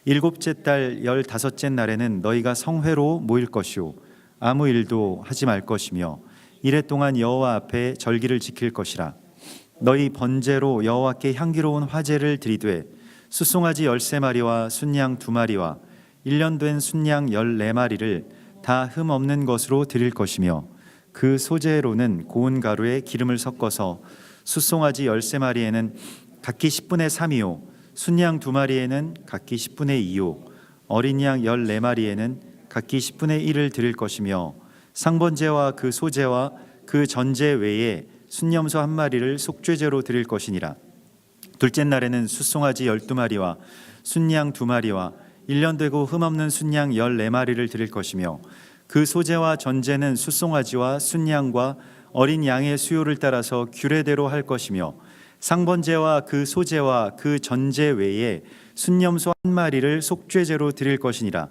일곱째 달 15째 날에는 너희가 성회로 모일 것이요 아무 일도 하지 말 것이며 이래 동안 여호와 앞에 절기를 지킬 것이라. 너희 번제로 여호와께 향기로운 화제를 드리되 숫송아지 13마리와 순양 2마리와 1년 된 순양 14마리를 다 흠 없는 것으로 드릴 것이며 그 소재로는 고운 가루에 기름을 섞어서 숫송아지 13마리에는 각기 10분의 3이요 순양 2마리에는 각기 10분의 2요 어린 양 14마리에는 각기 10분의 1을 드릴 것이며 상번제와 그 소제와 그 전제 외에 순염소 1마리를 속죄제로 드릴 것이니라. 둘째 날에는 숫송아지 12마리와 순양 2마리와 1년 되고 흠없는 순양 14마리를 드릴 것이며 그 소제와 전제는 숫송아지와 순양과 어린 양의 수요를 따라서 규례대로 할 것이며 상번제와 그 소제와 그 전제 외에 순염소 1마리를 속죄제로 드릴 것이니라.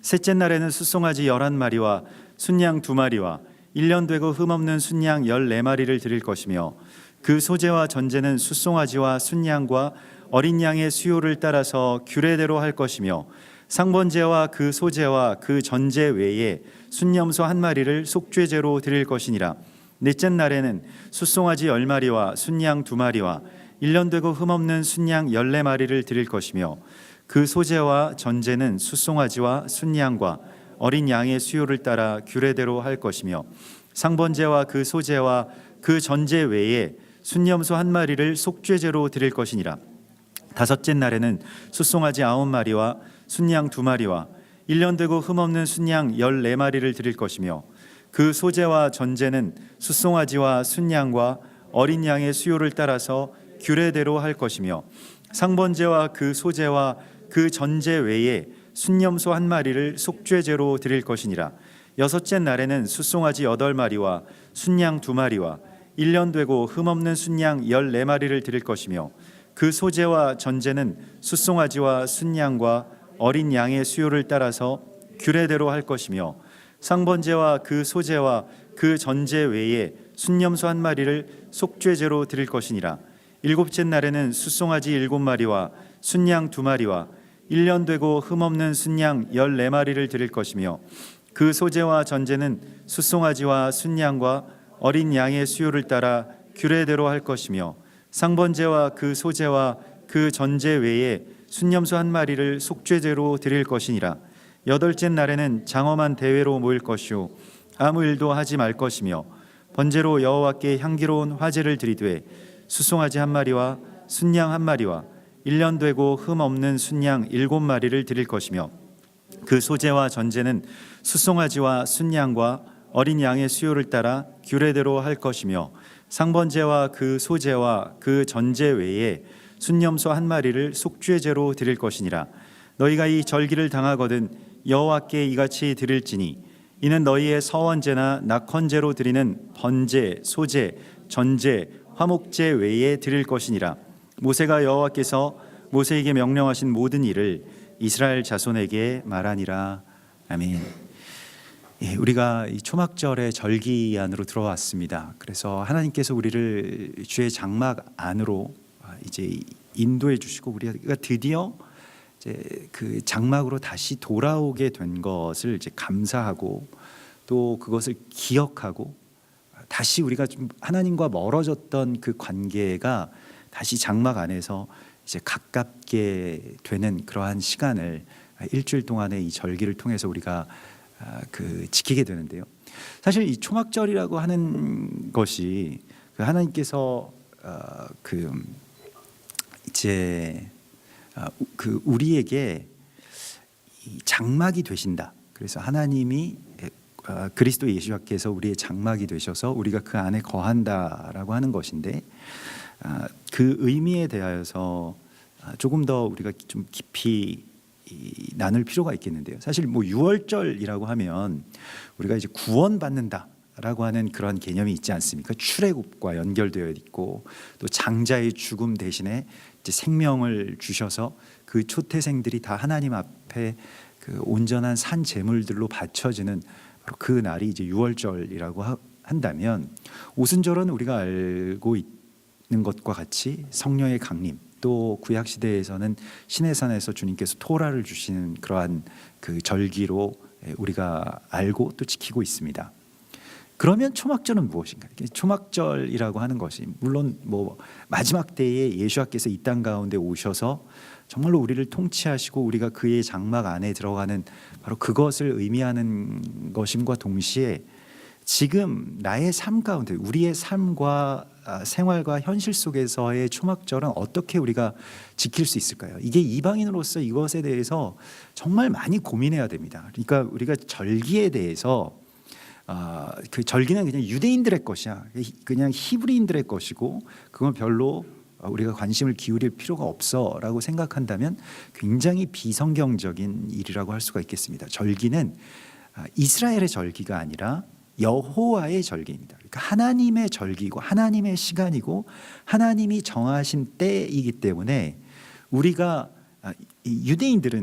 셋째 날에는 숫송아지 11마리와 순양 2마리와 1년 되고 흠없는 순양 14마리를 드릴 것이며 그 소제와 전제는 숫송아지와 순양과 어린 양의 수요를 따라서 규례대로 할 것이며 상번제와 그 소제와 그 전제 외에 순염소 1마리를 속죄제로 드릴 것이니라. 넷째 날에는 숫송아지 10마리와 순양 2마리와 1년 되고 흠없는 순양 14마리를 드릴 것이며 그 소제와 전제는 숫송아지와 순양과 어린 양의 수요를 따라 규례대로 할 것이며 상번제와 그 소제와 그 전제 외에 순염소 1마리를 속죄제로 드릴 것이니라. 다섯째 날에는 숫송아지 9마리와 순양 2마리와 1년 되고 흠없는 순양 14마리를 드릴 것이며 그 소제와 전제는 숫송아지와 순양과 어린 양의 수요를 따라서 규례대로 할 것이며 상번제와 그 소제와 그 전제 외에 순염소 1마리를 속죄제로 드릴 것이니라. 여섯째 날에는 숫송아지 8마리와 순양 2마리와 1년 되고 흠없는 순양 14마리를 드릴 것이며 그 소제와 전제는 숫송아지와 순양과 어린 양의 수요를 따라서 규례대로 할 것이며 상번제와 그 소제와 그 전제 외에 순염소 1마리를 속죄제로 드릴 것이니라. 일곱째 날에는 숫송아지 7마리와 순양 2마리와 1년 되고 흠없는 순양 14마리를 드릴 것이며 그 소제와 전제는 숫송아지와 순양과 어린 양의 수요를 따라 규례대로 할 것이며 상번제와 그 소제와 그 전제 외에 순염소 1마리를 속죄제로 드릴 것이니라. 여덟째 날에는 장엄한 대회로 모일 것이요 아무 일도 하지 말 것이며 번제로 여호와께 향기로운 화제를 드리되 숫송아지 1마리와 순양 1마리와 1년 되고 흠 없는 순양 7마리를 드릴 것이며 그 소제와 전제는 숫송아지와 순양과 어린 양의 수요를 따라 규례대로 할 것이며 상번제와 그 소제와 그 전제 외에 순염소 1마리를 속죄제로 드릴 것이니라. 너희가 이 절기를 당하거든 여호와께 이같이 드릴지니 이는 너희의 서원제나 낙헌제로 드리는 번제, 소제, 전제, 화목제 외에 드릴 것이니라. 모세가 여호와께서 모세에게 명령하신 모든 일을 이스라엘 자손에게 말하니라. 아멘. 우리가 이 초막절의 절기 안으로 들어왔습니다. 그래서 하나님께서 우리를 주의 장막 안으로 이제 인도해 주시고 우리가 드디어 이제 그 장막으로 다시 돌아오게 된 것을 이제 감사하고 또 그것을 기억하고 다시 우리가 좀 하나님과 멀어졌던 그 관계가 다시 장막 안에서 이제 가깝게 되는 그러한 시간을 일주일 동안의 이 절기를 통해서 우리가 지키게 되는데요. 사실 이 초막절이라고 하는 것이 하나님께서 이제 우리에게 이 장막이 되신다. 그래서 하나님이 그리스도 예수께서 우리의 장막이 되셔서 우리가 그 안에 거한다라고 하는 것인데 그 의미에 대하여서 조금 더 우리가 좀 깊이 나눌 필요가 있겠는데요. 사실 뭐 유월절이라고 하면 우리가 이제 구원받는다라고 하는 그런 개념이 있지 않습니까? 출애굽과 연결되어 있고 또 장자의 죽음 대신에 이제 생명을 주셔서 그 초태생들이 다 하나님 앞에 그 온전한 산 제물들로 바쳐지는 바로 그 날이 이제 유월절이라고 한다면 오순절은 우리가 알고 있는 것과 같이 성령의 강림, 또 구약 시대에서는 시내산에서 주님께서 토라를 주시는 그러한 그 절기로 우리가 알고 또 지키고 있습니다. 그러면 초막절은 무엇인가? 초막절이라고 하는 것이 물론 뭐 마지막 때에 예수께서 이 땅 가운데 오셔서 정말로 우리를 통치하시고 우리가 그의 장막 안에 들어가는 바로 그것을 의미하는 것임과 동시에 지금 나의 삶 가운데 우리의 삶과 생활과 현실 속에서의 초막절은 어떻게 우리가 지킬 수 있을까요? 이게 이방인으로서 이것에 대해서 정말 많이 고민해야 됩니다. 그러니까 우리가 절기에 대해서 그 절기는 그냥 유대인들의 것이야. 그냥 히브리인들의 것이고 그건 별로 우리가 관심을 기울일 필요가 없어라고 생각한다면 굉장히 비성경적인 일이라고 할 수가 있겠습니다. 절기는 이스라엘의 절기가 아니라 여호와의 절기입니다. 그러니까 하나님의 절기고 하나님의 시간이고 하나님이 정하신 때이기 때문에 우리가 유대인들의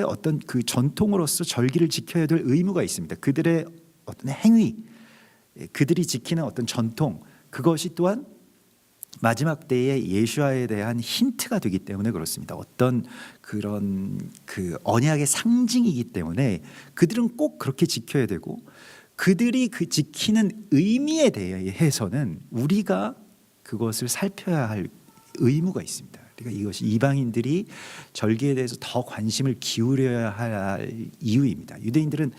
어떤 그 전통으로서 절기를 지켜야 될 의무가 있습니다. 그들의 어떤 행위, 그들이 지키는 어떤 전통, 그것이 또한 마지막 때에 예수와에 대한 힌트가 되기 때문에 그렇습니다. 어떤 그런 그 언약의 상징이기 때문에 그들은 꼭 그렇게 지켜야 되고 그들이 그 지키는 의미에 대해서는 우리가 그것을 살펴야 할 의무가 있습니다. 그러니까 이것이 이방인들이 절기에 대해서 더 관심을 기울여야 할 이유입니다. 유대인들은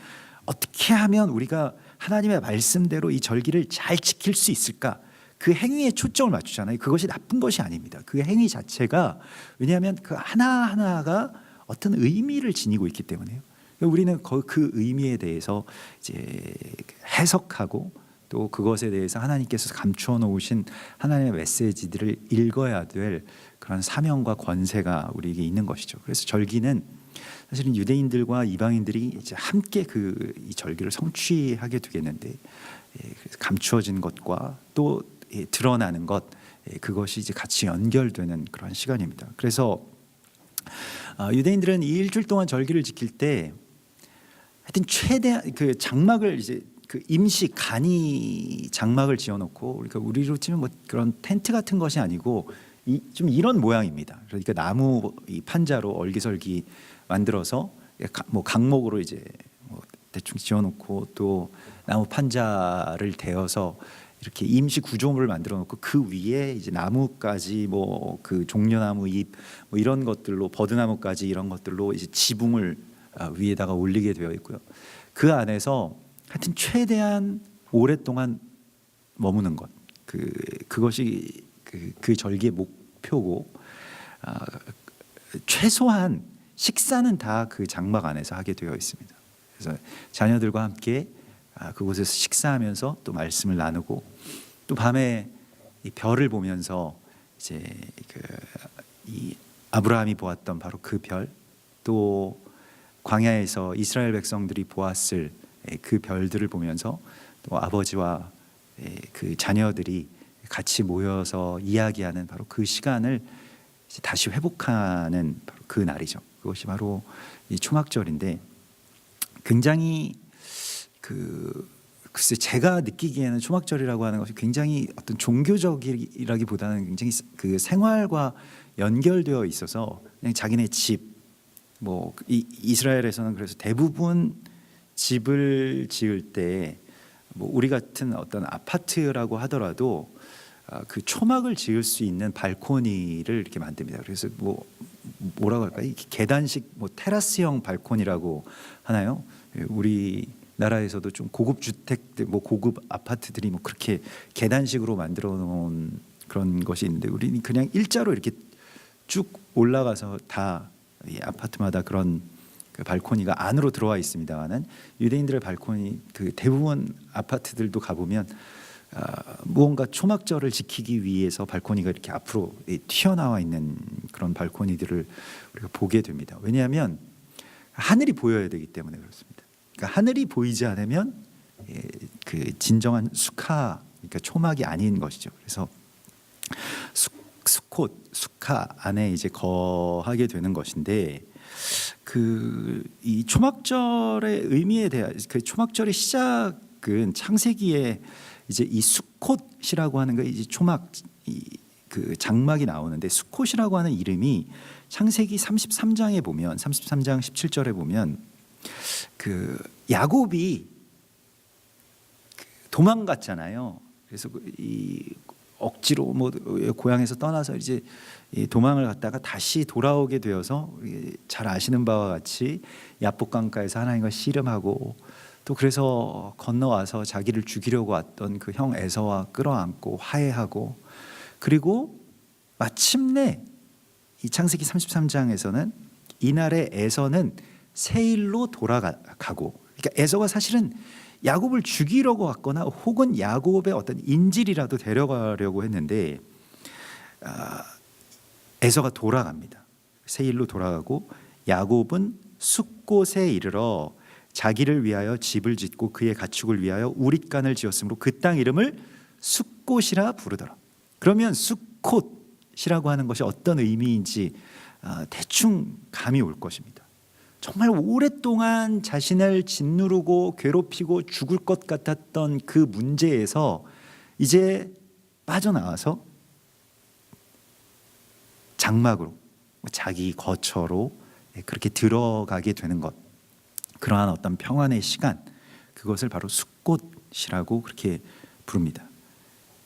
어떻게 하면 우리가 하나님의 말씀대로 이 절기를 잘 지킬 수 있을까? 그 행위에 초점을 맞추잖아요. 그것이 나쁜 것이 아닙니다. 그 행위 자체가 왜냐하면 그 하나하나가 어떤 의미를 지니고 있기 때문에요. 우리는 그 의미에 대해서 이제 해석하고 또 그것에 대해서 하나님께서 감추어 놓으신 하나님의 메시지들을 읽어야 될 그런 사명과 권세가 우리에게 있는 것이죠. 그래서 절기는 사실은 유대인들과 이방인들이 이제 함께 이 절기를 성취하게 되겠는데 감추어진 것과 또 드러나는 것 그것이 이제 같이 연결되는 그런 시간입니다. 그래서 유대인들은 이 일주일 동안 절기를 지킬 때 하여튼 최대한 그 장막을 이제 그 임시 간이 장막을 지어놓고 그러니까 우리로 치면 뭐 그런 텐트 같은 것이 아니고 좀 이런 모양입니다. 그러니까 나무 이 판자로 얼기설기 만들어서 뭐 강목으로 이제 뭐 대충 지어놓고 또 나무 판자를 대어서 이렇게 임시 구조물을 만들어 놓고 그 위에 이제 나무까지 뭐 그 종려나무 잎 뭐 이런 것들로 버드나무까지 이런 것들로 이제 지붕을 위에다가 올리게 되어 있고요. 그 안에서 하여튼 최대한 오랫동안 머무는 것 그것이 그 절기의 목표고 최소한 식사는 다 그 장막 안에서 하게 되어 있습니다. 그래서 자녀들과 함께 그곳에서 식사하면서 또 말씀을 나누고 또 밤에 이 별을 보면서 이제 이 아브라함이 보았던 바로 그 별, 또 광야에서 이스라엘 백성들이 보았을 그 별들을 보면서 또 아버지와 그 자녀들이 같이 모여서 이야기하는 바로 그 시간을 이제 다시 회복하는 바로 그 날이죠. 그것이 바로 이 초막절인데 굉장히 글쎄 제가 느끼기에는 초막절이라고 하는 것이 굉장히 어떤 종교적이라기보다는 굉장히 그 생활과 연결되어 있어서 그냥 자기네 집 뭐 이스라엘에서는 그래서 대부분 집을 지을 때 뭐 우리 같은 어떤 아파트라고 하더라도 그 초막을 지을 수 있는 발코니를 이렇게 만듭니다. 그래서 뭐라고 할까요? 계단식 뭐 테라스형 발코니라고 하나요? 우리 나라에서도 좀 고급 주택들, 뭐 고급 아파트들이 뭐 그렇게 계단식으로 만들어 놓은 그런 것이 있는데 우리는 그냥 일자로 이렇게 쭉 올라가서 다 이 아파트마다 그런 그 발코니가 안으로 들어와 있습니다만은 유대인들의 발코니 그 대부분 아파트들도 가보면 무언가 초막절을 지키기 위해서 발코니가 이렇게 앞으로 튀어나와 있는 그런 발코니들을 우리가 보게 됩니다. 왜냐하면 하늘이 보여야 되기 때문에 그렇습니다. 그러니까 하늘이 보이지 않으면 그 진정한 수카, 그러니까 초막이 아닌 것이죠. 그래서 수카 안에 이제 거하게 되는 것인데 이 초막절의 의미에 대한 그 초막절의 시작은 창세기에 이제 이 수콧이라고 하는 거 이제 초막 그 장막이 나오는데 수콧이라고 하는 이름이 창세기 33장에 보면 33장 17절에 보면 그 야곱이 도망갔잖아요. 그래서 이 억지로 뭐 고향에서 떠나서 이제 도망을 갔다가 다시 돌아오게 되어서 잘 아시는 바와 같이 야복강가에서 하나님과 씨름하고 또 그래서 건너와서 자기를 죽이려고 왔던 그 형 에서와 끌어안고 화해하고 그리고 마침내 이 창세기 33장에서는 이날에 에서는 세일로 돌아가고 그러니까 에서가 사실은 야곱을 죽이려고 왔거나 혹은 야곱의 어떤 인질이라도 데려가려고 했는데 에서가 돌아갑니다. 세일로 돌아가고 야곱은 숫곳에 이르러 자기를 위하여 집을 짓고 그의 가축을 위하여 우릿간을 지었으므로 그 땅 이름을 숫곳이라 부르더라. 그러면 숫곳이라고 하는 것이 어떤 의미인지 대충 감이 올 것입니다. 정말 오랫동안 자신을 짓누르고 괴롭히고 죽을 것 같았던 그 문제에서 이제 빠져나와서 장막으로 자기 거처로 그렇게 들어가게 되는 것, 그러한 어떤 평안의 시간, 그것을 바로 숫곳이라고 그렇게 부릅니다.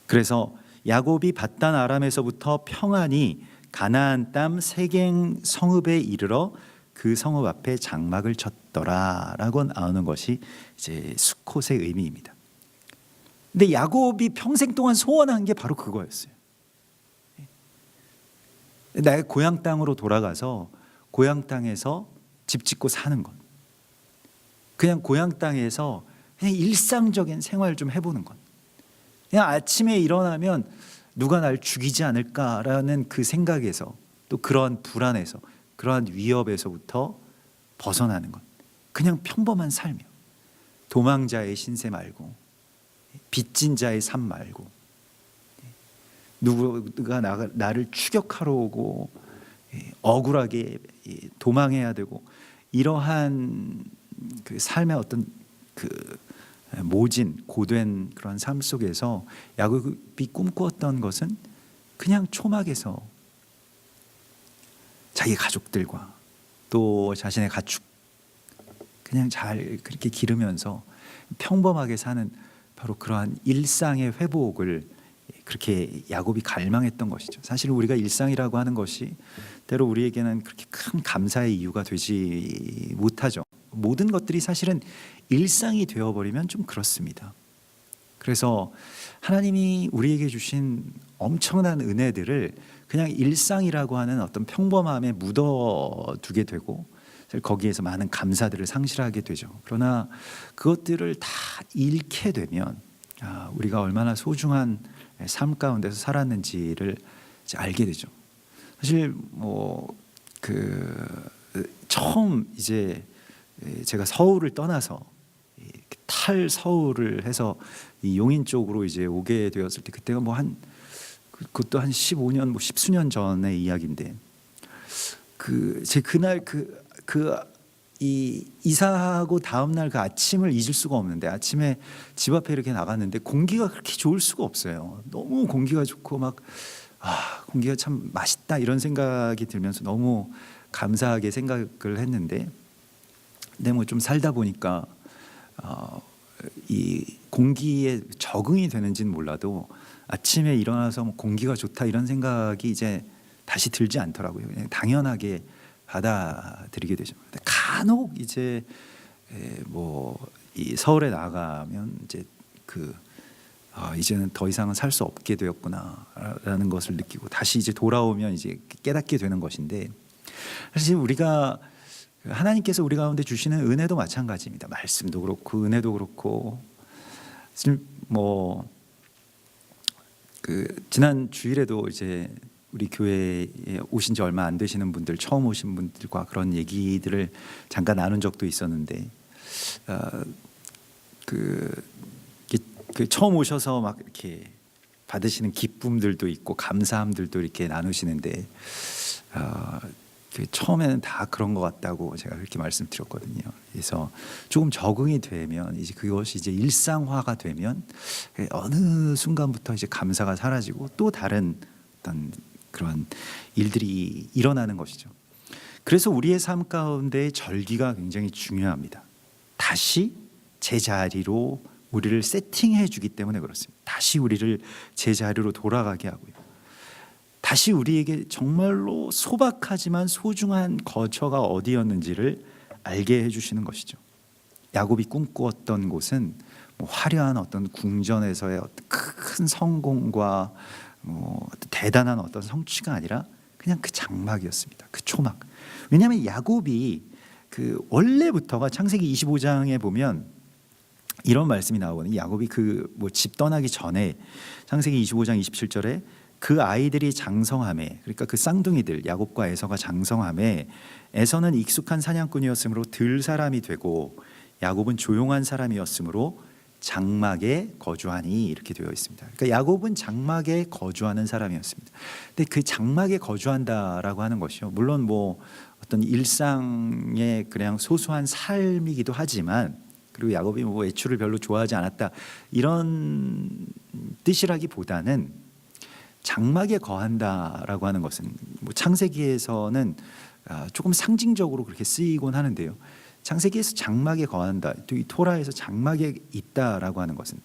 그래서 야곱이 밧단 아람에서부터 평안히 가나안 땅 세겜 성읍에 이르러 그 성읍 앞에 장막을 쳤더라라고 나오는 것이 이제 숫곳의 의미입니다. 근데 야곱이 평생 동안 소원한 게 바로 그거였어요. 나의 고향 땅으로 돌아가서 고향 땅에서 집 짓고 사는 것. 그냥 고향 땅에서 그냥 일상적인 생활 좀 해보는 것. 그냥 아침에 일어나면 누가 날 죽이지 않을까라는 그 생각에서 또 그러한 불안에서 그러한 위협에서부터 벗어나는 것. 그냥 평범한 삶이요. 도망자의 신세 말고 빚진 자의 삶 말고 누가 나를 추격하러 오고 억울하게 도망해야 되고 이러한 그 삶의 어떤 그 모진 고된 그런 삶 속에서 야곱이 꿈꾸었던 것은 그냥 초막에서 자기 가족들과 또 자신의 가축 그냥 잘 그렇게 기르면서 평범하게 사는 바로 그러한 일상의 회복을 그렇게 야곱이 갈망했던 것이죠. 사실 우리가 일상이라고 하는 것이 때로 우리에게는 그렇게 큰 감사의 이유가 되지 못하죠. 모든 것들이 사실은 일상이 되어버리면 좀 그렇습니다. 그래서 하나님이 우리에게 주신 엄청난 은혜들을 그냥 일상이라고 하는 어떤 평범함에 묻어두게 되고 거기에서 많은 감사들을 상실하게 되죠. 그러나 그것들을 다 잃게 되면 우리가 얼마나 소중한 삶 가운데서 살았는지를 이제 알게 되죠. 사실 처음 이제 제가 서울을 떠나서 탈서울을 해서 이 용인 쪽으로 이제 오게 되었을 때 그때가 그것도 한 15년 10수년 전의 이야기인데 제 그날 이사하고 다음 날 그 아침을 잊을 수가 없는데 아침에 집 앞에 이렇게 나갔는데 공기가 그렇게 좋을 수가 없어요. 너무 공기가 좋고 공기가 참 맛있다 이런 생각이 들면서 너무 감사하게 생각을 했는데 근데 좀 살다 보니까 이 공기에 적응이 되는지는 몰라도 아침에 일어나서 공기가 좋다 이런 생각이 이제 다시 들지 않더라고요. 그냥 당연하게 받아들이게 되죠. 간혹 이제 이 서울에 나가면 이제 이제는 더 이상은 살 수 없게 되었구나라는 것을 느끼고 다시 이제 돌아오면 이제 깨닫게 되는 것인데 사실 우리가 하나님께서 우리 가운데 주시는 은혜도 마찬가지입니다. 말씀도 그렇고 은혜도 그렇고 사실 지난 주일에도 이제 우리 교회에 오신 지 얼마 안 되시는 분들 처음 오신 분들과 그런 얘기들을 잠깐 나눈 적도 있었는데 처음 오셔서 막 이렇게 받으시는 기쁨들도 있고 감사함들도 이렇게 나누시는데 처음에는 다 그런 것 같다고 제가 그렇게 말씀드렸거든요. 그래서 조금 적응이 되면 이제 그것이 이제 일상화가 되면 어느 순간부터 이제 감사가 사라지고 또 다른 어떤 그런 일들이 일어나는 것이죠. 그래서 우리의 삶 가운데 절기가 굉장히 중요합니다. 다시 제자리로 우리를 세팅해 주기 때문에 그렇습니다. 다시 우리를 제자리로 돌아가게 하고요. 다시 우리에게 정말로 소박하지만 소중한 거처가 어디였는지를 알게 해주시는 것이죠. 야곱이 꿈꾸었던 곳은 화려한 어떤 궁전에서의 어떤 큰 성공과 대단한 어떤 성취가 아니라 그냥 그 장막이었습니다. 그 초막. 왜냐하면 야곱이 그 원래부터가 창세기 25장에 보면 이런 말씀이 나오거든요. 야곱이 집 떠나기 전에 창세기 25장 27절에 그 아이들이 장성함에, 그러니까 그 쌍둥이들 야곱과 에서가 장성함에, 에서는 익숙한 사냥꾼이었으므로 들 사람이 되고 야곱은 조용한 사람이었으므로 장막에 거주하니, 이렇게 되어 있습니다. 그러니까 야곱은 장막에 거주하는 사람이었습니다. 근데 그 장막에 거주한다라고 하는 것이요, 물론 어떤 일상의 그냥 소소한 삶이기도 하지만, 그리고 야곱이 외출을 별로 좋아하지 않았다 이런 뜻이라기보다는 장막에 거한다라고 하는 것은 창세기에서는 조금 상징적으로 그렇게 쓰이곤 하는데요. 창세기에서 장막에 거한다, 또 이 토라에서 장막에 있다라고 하는 것은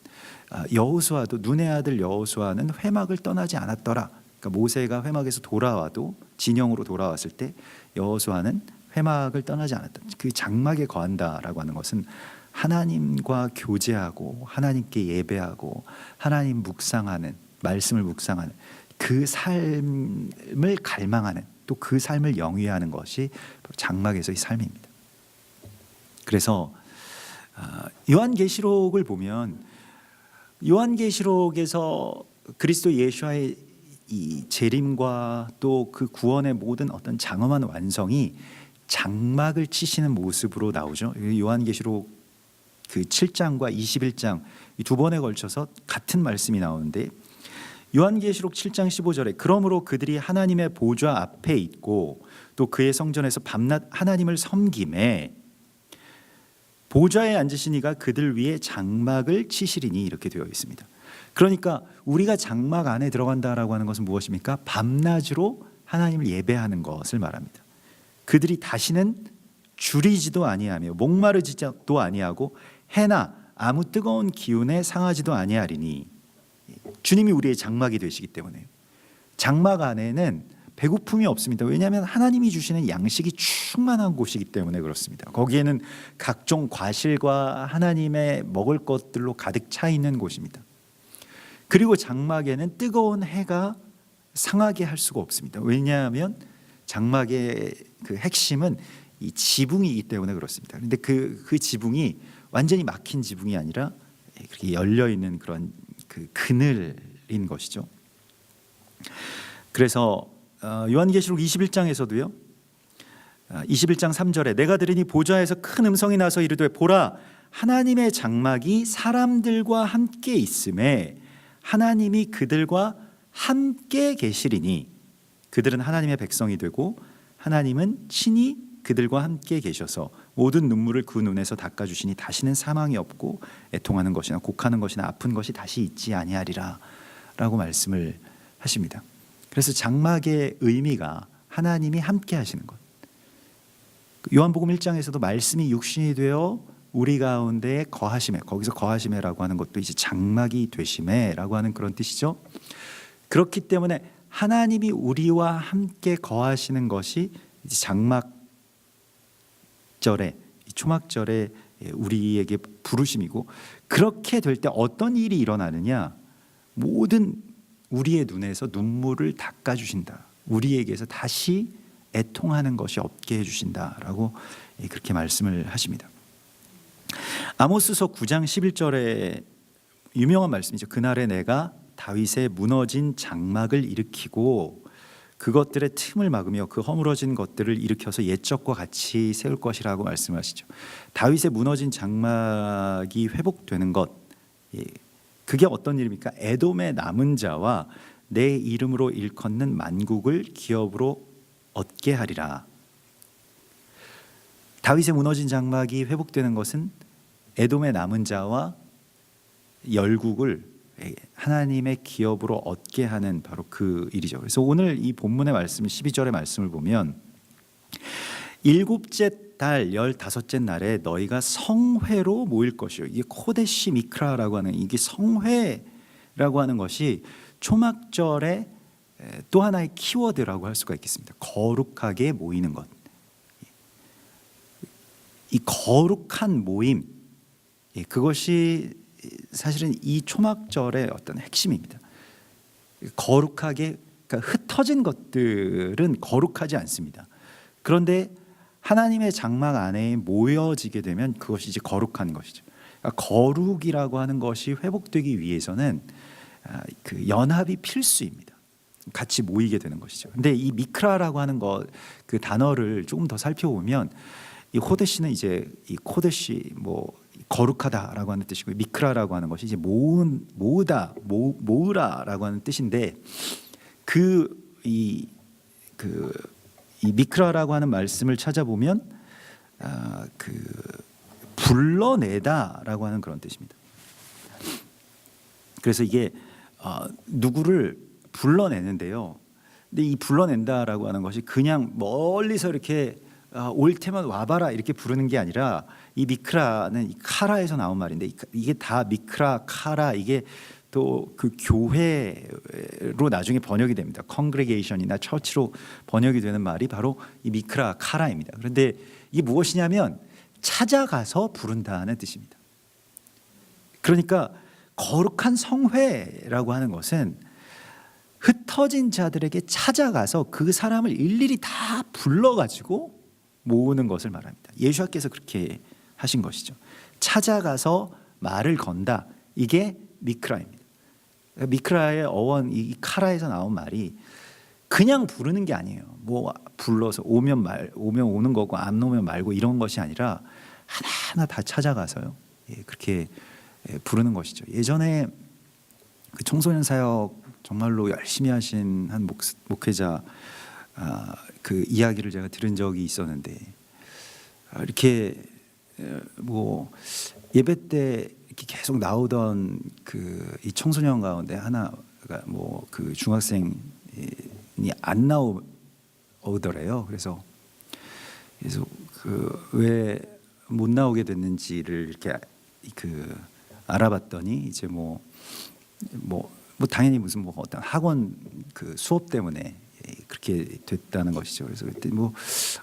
여호수아도, 눈의 아들 여호수아는 회막을 떠나지 않았더라. 그러니까 모세가 회막에서 돌아와도, 진영으로 돌아왔을 때 여호수아는 회막을 떠나지 않았다. 그 장막에 거한다라고 하는 것은 하나님과 교제하고 하나님께 예배하고 하나님 묵상하는, 말씀을 묵상하는 그 삶을 갈망하는, 또 그 삶을 영위하는 것이 장막에서의 삶입니다. 그래서 요한계시록을 보면 요한계시록에서 그리스도 예수와의 이 재림과 또 그 구원의 모든 어떤 장엄한 완성이 장막을 치시는 모습으로 나오죠. 요한계시록 그 7장과 21장 이 두 번에 걸쳐서 같은 말씀이 나오는데, 요한계시록 7장 15절에 그러므로 그들이 하나님의 보좌 앞에 있고 또 그의 성전에서 밤낮 하나님을 섬김에 보좌에 앉으신 이가 그들 위에 장막을 치시리니, 이렇게 되어 있습니다. 그러니까 우리가 장막 안에 들어간다라고 하는 것은 무엇입니까? 밤낮으로 하나님을 예배하는 것을 말합니다. 그들이 다시는 줄이지도 아니하며 목마르지도 아니하고 해나 아무 뜨거운 기운에 상하지도 아니하리니, 주님이 우리의 장막이 되시기 때문에 장막 안에는 배고픔이 없습니다. 왜냐하면 하나님이 주시는 양식이 충만한 곳이기 때문에 그렇습니다. 거기에는 각종 과실과 하나님의 먹을 것들로 가득 차 있는 곳입니다. 그리고 장막에는 뜨거운 해가 상하게 할 수가 없습니다. 왜냐하면 장막의 그 핵심은 이 지붕이기 때문에 그렇습니다. 그런데 그 지붕이 완전히 막힌 지붕이 아니라 그렇게 열려 있는 그런 그 그늘인 것이죠. 그래서 요한계시록 21장에서도요, 21장 3절에 내가 들으니 보좌에서 큰 음성이 나서 이르되 보라, 하나님의 장막이 사람들과 함께 있음에 하나님이 그들과 함께 계시리니, 그들은 하나님의 백성이 되고 하나님은 친히 그들과 함께 계셔서 모든 눈물을 그 눈에서 닦아주시니 다시는 사망이 없고 애통하는 것이나 곡하는 것이나 아픈 것이 다시 있지 아니하리라 라고 말씀을 하십니다. 그래서 장막의 의미가 하나님이 함께 하시는 것. 요한복음 1장에서도 말씀이 육신이 되어 우리 가운데 거하심에, 거기서 거하심에라고 하는 것도 이제 장막이 되심에라고 하는 그런 뜻이죠. 그렇기 때문에 하나님이 우리와 함께 거하시는 것이 이제 장막절에, 초막절에 우리에게 부르심이고, 그렇게 될 때 어떤 일이 일어나느냐, 모든 우리의 눈에서 눈물을 닦아주신다, 우리에게서 다시 애통하는 것이 없게 해주신다라고 그렇게 말씀을 하십니다. 아모스서 9장 11절에 유명한 말씀이죠. 그날에 내가 다윗의 무너진 장막을 일으키고 그것들의 틈을 막으며 그 허물어진 것들을 일으켜서 옛적과 같이 세울 것이라고 말씀하시죠. 다윗의 무너진 장막이 회복되는 것, 그게 어떤 일입니까? 에돔의 남은 자와 내 이름으로 일컫는 만국을 기업으로 얻게 하리라. 다윗의 무너진 장막이 회복되는 것은 에돔의 남은 자와 열국을 하나님의 기업으로 얻게 하는 바로 그 일이죠. 그래서 오늘 이 본문의 말씀 12절의 말씀을 보면 일곱째 달 15째 날에 너희가 성회로 모일 것이요. 이게 코데시 미크라라고 하는 이게 성회라고 하는 것이 초막절의 또 하나의 키워드라고 할 수가 있겠습니다. 거룩하게 모이는 것. 이 거룩한 모임, 그것이 사실은 이 초막절의 어떤 핵심입니다. 거룩하게, 그러니까 흩어진 것들은 거룩하지 않습니다. 그런데 하나님의 장막 안에 모여지게 되면 그것이 이제 거룩한 것이죠. 그러니까 거룩이라고 하는 것이 회복되기 위해서는 그 연합이 필수입니다. 같이 모이게 되는 것이죠. 근데 이 미크라라고 하는 것, 그 단어를 조금 더 살펴보면 이 호데시는 이제 이 코데시 뭐 거룩하다라고 하는 뜻이고 미크라라고 하는 것이 이제 모으다라고 하는 뜻인데 이 미크라라고 하는 말씀을 찾아보면 불러내다라고 하는 그런 뜻입니다. 그래서 이게 누구를 불러내는데요. 근데 이 불러낸다라고 하는 것이 그냥 멀리서 이렇게 올 테면 와봐라 이렇게 부르는 게 아니라 이 미크라는 이 카라에서 나온 말인데 이게 다 미크라, 카라 이게 또 그 교회로 나중에 번역이 됩니다. 컨그레게이션이나 처치로 번역이 되는 말이 바로 이 미크라, 카라입니다. 그런데 이게 무엇이냐면 찾아가서 부른다는 뜻입니다. 그러니까 거룩한 성회라고 하는 것은 흩어진 자들에게 찾아가서 그 사람을 일일이 다 불러가지고 모으는 것을 말합니다. 예수께서 그렇게 하신 것이죠. 찾아가서 말을 건다. 이게 미크라입니다. 미크라의 어원 이 카라에서 나온 말이 그냥 부르는 게 아니에요. 뭐 불러서 오면 오는 거고 안 오면 말고 이런 것이 아니라 하나하나 다 찾아가서요. 그렇게 부르는 것이죠. 예전에 그 청소년 사역 정말로 열심히 하신 한 목회자 그 이야기를 제가 들은 적이 있었는데 이렇게 뭐 예배 때 이렇게 계속 나오던 그 이 청소년 가운데 하나가 뭐 그 중학생이 안 나오더래요. 그래서 그 왜 못 나오게 됐는지를 이렇게 그 알아봤더니 이제 뭐 당연히 무슨 뭐 어떤 학원 그 수업 때문에 그렇게 됐다는 것이죠. 그래서 그때 뭐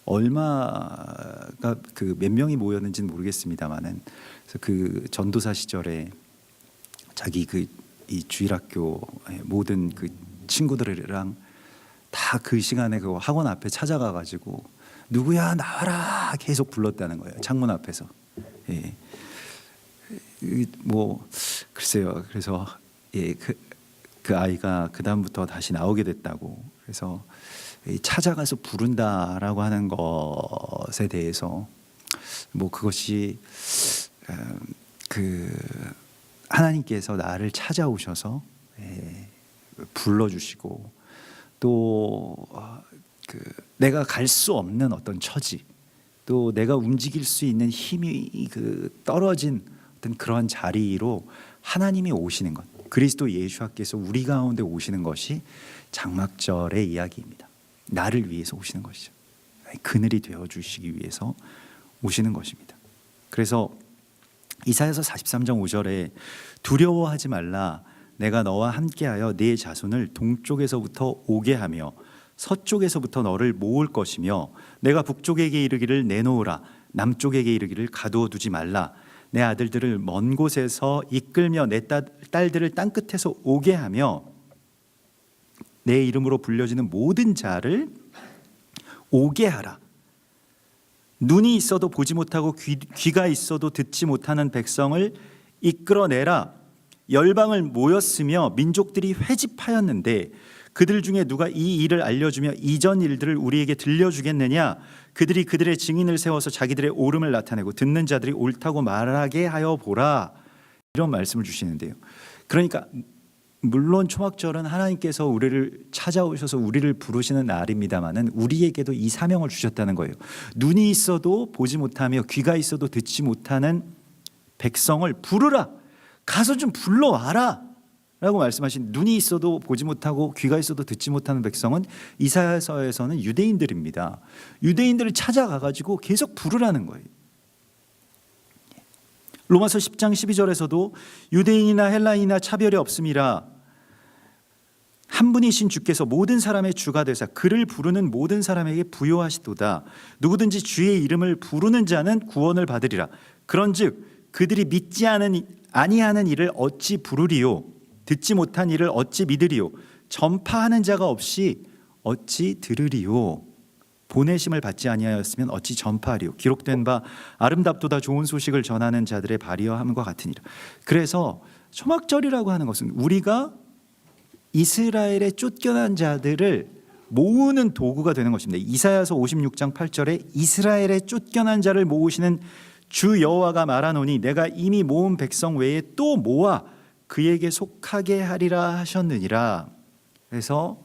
얼마가 그 몇 명이 모였는지는 모르겠습니다만은 그래서 그 전도사 시절에 자기 그 이 주일학교 모든 그 친구들이랑 다 그 시간에 그 학원 앞에 찾아가 가지고 누구야 나와라 계속 불렀다는 거예요. 창문 앞에서. 뭐 글쎄요. 그래서 그 아이가 그 다음부터 다시 나오게 됐다고. 그래서 찾아가서 부른다라고 하는 것에 대해서 뭐 그것이 그 하나님께서 나를 찾아오셔서 불러주시고 또 그 내가 갈 수 없는 어떤 처지 또 내가 움직일 수 있는 힘이 그 떨어진 어떤 그런 자리로 하나님이 오시는 것, 그리스도 예수께서 우리 가운데 오시는 것이 장막절의 이야기입니다. 나를 위해서 오시는 것이죠. 그늘이 되어 주시기 위해서 오시는 것입니다. 그래서 이사야서 43장 5절에 두려워하지 말라 내가 너와 함께하여 네 자손을 동쪽에서부터 오게 하며 서쪽에서부터 너를 모을 것이며 내가 북쪽에게 이르기를 내놓으라 남쪽에게 이르기를 가두어 두지 말라 내 아들들을 먼 곳에서 이끌며 내 딸들을 땅끝에서 오게 하며 내 이름으로 불려지는 모든 자를 오게 하라. 눈이 있어도 보지 못하고 귀가 있어도 듣지 못하는 백성을 이끌어내라. 열방을 모였으며 민족들이 회집하였는데 그들 중에 누가 이 일을 알려주며 이전 일들을 우리에게 들려주겠느냐. 그들이 그들의 증인을 세워서 자기들의 옳음을 나타내고 듣는 자들이 옳다고 말하게 하여 보라. 이런 말씀을 주시는데요. 그러니까 물론 초막절은 하나님께서 우리를 찾아오셔서 우리를 부르시는 날입니다마는 우리에게도 이 사명을 주셨다는 거예요. 눈이 있어도 보지 못하며 귀가 있어도 듣지 못하는 백성을 부르라. 가서 좀 불러와라. 라고 말씀하신, 눈이 있어도 보지 못하고 귀가 있어도 듣지 못하는 백성은 이사야서에서는 유대인들입니다. 유대인들을 찾아가가지고 계속 부르라는 거예요. 로마서 10장 12절에서도 유대인이나 헬라인이나 차별이 없음이라 한 분이신 주께서 모든 사람의 주가 되사 그를 부르는 모든 사람에게 부요하시도다. 누구든지 주의 이름을 부르는 자는 구원을 받으리라. 그런즉 그들이 믿지 아니하는 일을 어찌 부르리요? 듣지 못한 일을 어찌 믿으리요? 전파하는 자가 없이 어찌 들으리요? 보내심을 받지 아니하였으면 어찌 전파하리요? 기록된 바 아름답도다 좋은 소식을 전하는 자들의 발이여함과 같으니라. 그래서 초막절이라고 하는 것은 우리가 이스라엘의 쫓겨난 자들을 모으는 도구가 되는 것입니다. 이사야서 56장 8절에 이스라엘의 쫓겨난 자를 모으시는 주 여호와가 말하노니 내가 이미 모은 백성 외에 또 모아 그에게 속하게 하리라 하셨느니라. 그래서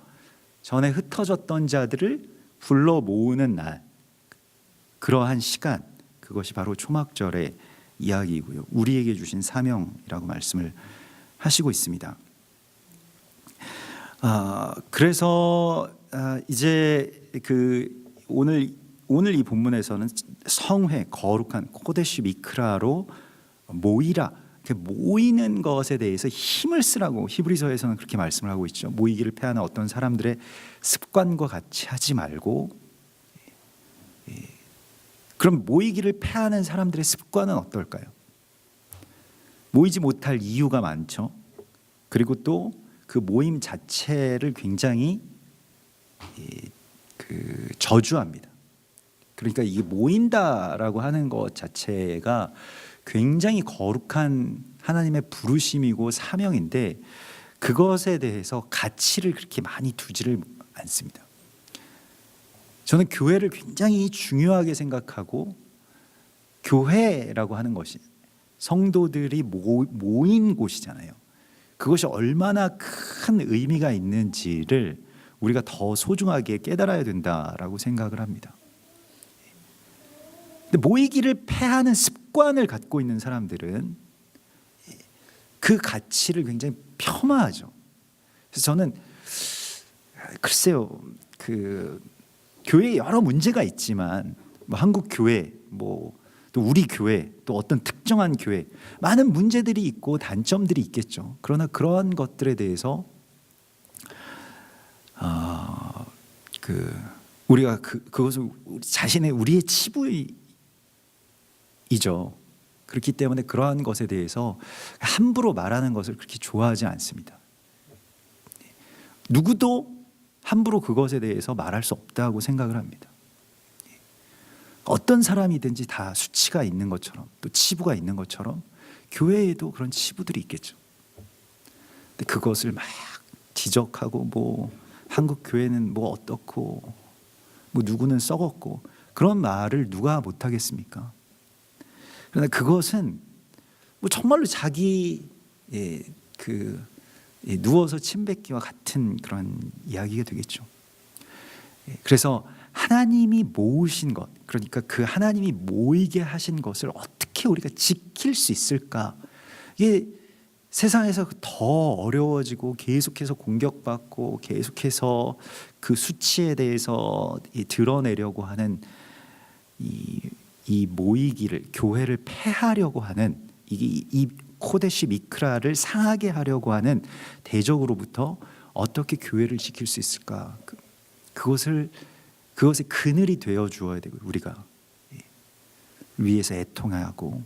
전에 흩어졌던 자들을 불러 모으는 날, 그러한 시간, 그것이 바로 초막절의 이야기이고요. 우리에게 주신 사명이라고 말씀을 하시고 있습니다. 그래서 이제 오늘 이 본문에서는 성회, 거룩한 코데시 미크라로 모이라, 모이는 것에 대해서 힘을 쓰라고 히브리서에서는 그렇게 말씀을 하고 있죠. 모이기를 패하는 어떤 사람들의 습관과 같이 하지 말고, 그럼 모이기를 패하는 사람들의 습관은 어떨까요? 모이지 못할 이유가 많죠. 그리고 또 그 모임 자체를 굉장히 저주합니다. 그러니까 이게 모인다라고 하는 것 자체가 굉장히 거룩한 하나님의 부르심이고 사명인데 그것에 대해서 가치를 그렇게 많이 두지를 않습니다. 저는 교회를 굉장히 중요하게 생각하고, 교회라고 하는 것이 성도들이 모인 곳이잖아요. 그것이 얼마나 큰 의미가 있는지를 우리가 더 소중하게 깨달아야 된다라고 생각을 합니다. 근데 모이기를 패하는 습관을 갖고 있는 사람들은 그 가치를 굉장히 폄하하죠. 그래서 저는 글쎄요, 교회에 여러 문제가 있지만 한국 교회, 또 우리 교회, 또 어떤 특정한 교회, 많은 문제들이 있고 단점들이 있겠죠. 그러나 그러한 것들에 대해서 우리가 그것은 우리의 치부이죠. 그렇기 때문에 그러한 것에 대해서 함부로 말하는 것을 그렇게 좋아하지 않습니다. 누구도 함부로 그것에 대해서 말할 수 없다고 생각을 합니다. 어떤 사람이든지 다 수치가 있는 것처럼, 또 치부가 있는 것처럼 교회에도 그런 치부들이 있겠죠. 근데 그것을 막 지적하고 한국 교회는 어떻고 누구는 썩었고 그런 말을 누가 못하겠습니까? 그러나 그것은 정말로 자기 누워서 침 뱉기와 같은 그런 이야기가 되겠죠. 그래서 하나님이 모으신 것, 그러니까 그 하나님이 모이게 하신 것을 어떻게 우리가 지킬 수 있을까? 이게 세상에서 더 어려워지고 계속해서 공격받고 계속해서 그 수치에 대해서 드러내려고 하는 이 모이기를, 교회를 폐하려고 하는 이 코데시 미크라를 상하게 하려고 하는 대적으로부터 어떻게 교회를 지킬 수 있을까? 그것의 그늘이 되어 주어야 되고, 우리가 위에서 애통하고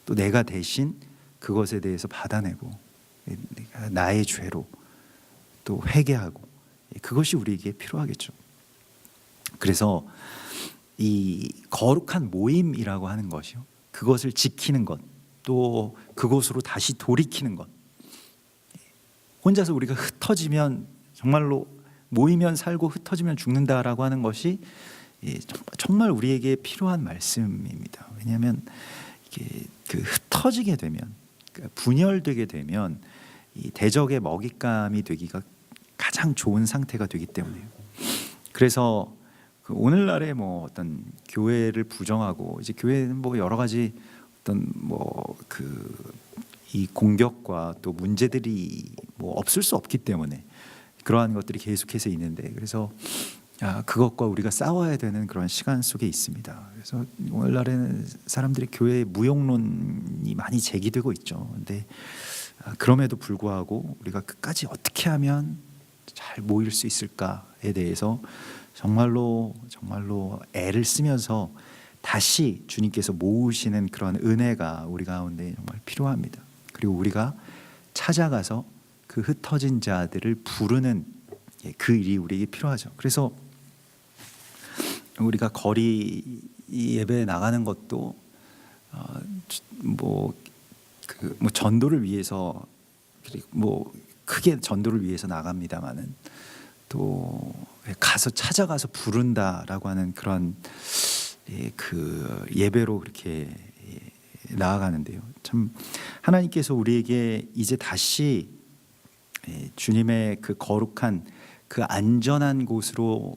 또 내가 대신 그것에 대해서 받아내고 나의 죄로 또 회개하고, 그것이 우리에게 필요하겠죠. 그래서 이 거룩한 모임이라고 하는 것이요, 그것을 지키는 것, 또 그곳으로 다시 돌이키는 것. 혼자서 우리가 흩어지면, 정말로 모이면 살고 흩어지면 죽는다라고 하는 것이 정말 우리에게 필요한 말씀입니다. 왜냐하면 이게 흩어지게 되면, 분열되게 되면 이 대적의 먹잇감이 되기가 가장 좋은 상태가 되기 때문에요. 그래서 오늘날의 어떤 교회를 부정하고, 이제 교회는 여러 가지 어떤 이 공격과 또 문제들이 뭐 없을 수 없기 때문에 그러한 것들이 계속해서 있는데, 그래서 그것과 우리가 싸워야 되는 그런 시간 속에 있습니다. 그래서 오늘날에는 사람들이 교회에 무용론이 많이 제기되고 있죠. 근데 그럼에도 불구하고 우리가 끝까지 어떻게 하면 잘 모일 수 있을까에 대해서 정말로 애를 쓰면서 다시 주님께서 모으시는 그런 은혜가 우리 가운데 정말 필요합니다. 그리고 우리가 찾아가서 그 흩어진 자들을 부르는 그 일이 우리에게 필요하죠. 그래서 우리가 거리 예배에 나가는 것도 전도를 위해서, 뭐 크게 전도를 위해서 나갑니다만은 또 가서 찾아가서 부른다라고 하는 그런 그 예배로 그렇게 나아가는데요. 참 하나님께서 우리에게 이제 다시 주님의 그 거룩한 그 안전한 곳으로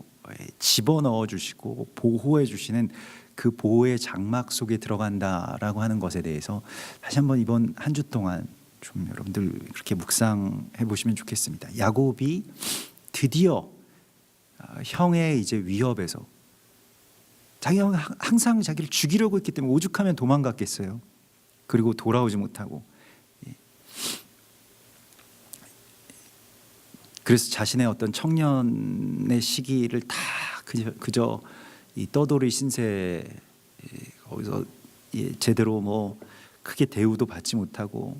집어넣어 주시고 보호해 주시는 그 보호의 장막 속에 들어간다라고 하는 것에 대해서 다시 한번 이번 한 주 동안 좀 여러분들 그렇게 묵상해 보시면 좋겠습니다. 야곱이 드디어 형의 이제 위협에서, 자기가 항상 자기를 죽이려고 했기 때문에 오죽하면 도망갔겠어요. 그리고 돌아오지 못하고, 그래서 자신의 어떤 청년의 시기를 다 그저 이 떠돌이 신세 거기서 제대로 뭐 크게 대우도 받지 못하고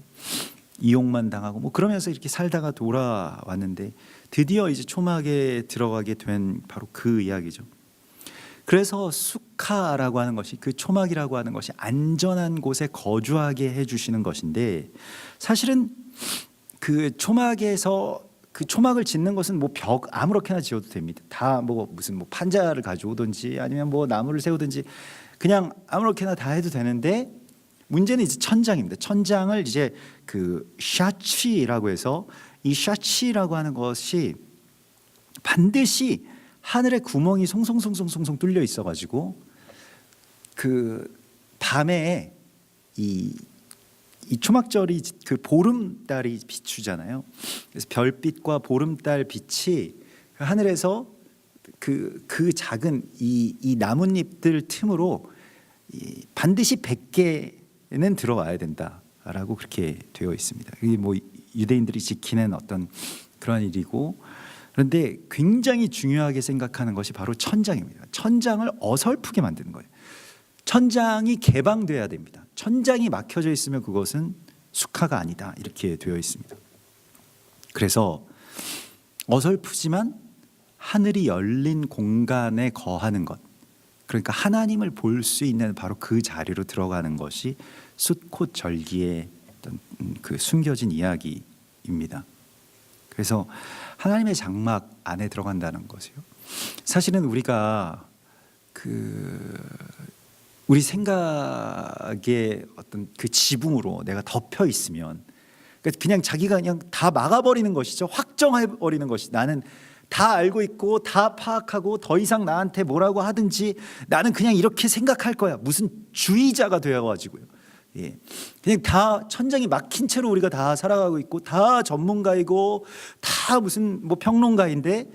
이용만 당하고 뭐 그러면서 이렇게 살다가 돌아왔는데, 드디어 이제 초막에 들어가게 된 바로 그 이야기죠. 그래서 수카라고 하는 것이, 그 초막이라고 하는 것이 안전한 곳에 거주하게 해주시는 것인데, 사실은 그 초막에서 그 초막을 짓는 것은 뭐 벽 아무렇게나 지어도 됩니다. 다 뭐 무슨 뭐 판자를 가져오든지 아니면 뭐 나무를 세우든지 그냥 아무렇게나 다 해도 되는데, 문제는 이제 천장입니다. 천장을 이제 그 샤치라고 해서, 이 샤치라고 하는 것이 반드시 하늘에 구멍이 송송송송송송 뚫려 있어가지고 그 밤에 이 초막절이 그 보름달이 비추잖아요. 그래서 별빛과 보름달 빛이 하늘에서 그 작은 이 나뭇잎들 틈으로 반드시 100개는 들어와야 된다라고 그렇게 되어 있습니다. 이게 뭐 유대인들이 지키는 어떤 그런 일이고, 그런데 굉장히 중요하게 생각하는 것이 바로 천장입니다. 천장을 어설프게 만드는 거예요. 천장이 개방돼야 됩니다. 천장이 막혀져 있으면 그것은 수카가 아니다, 이렇게 되어 있습니다. 그래서 어설프지만 하늘이 열린 공간에 거하는 것, 그러니까 하나님을 볼 수 있는 바로 그 자리로 들어가는 것이 숫꽃 절기의 어떤 그 숨겨진 이야기입니다. 그래서 하나님의 장막 안에 들어간다는 것이요. 사실은 우리가 우리 생각의 어떤 그 지붕으로 내가 덮여 있으면, 그냥 자기가 그냥 다 막아버리는 것이죠. 확정해버리는 것이, 나는 다 알고 있고 다 파악하고 더 이상 나한테 뭐라고 하든지 나는 그냥 이렇게 생각할 거야. 무슨 주의자가 되어가지고요. 그냥 다 천장이 막힌 채로 우리가 다 살아가고 있고, 다 전문가이고 다 무슨 뭐 평론가인데,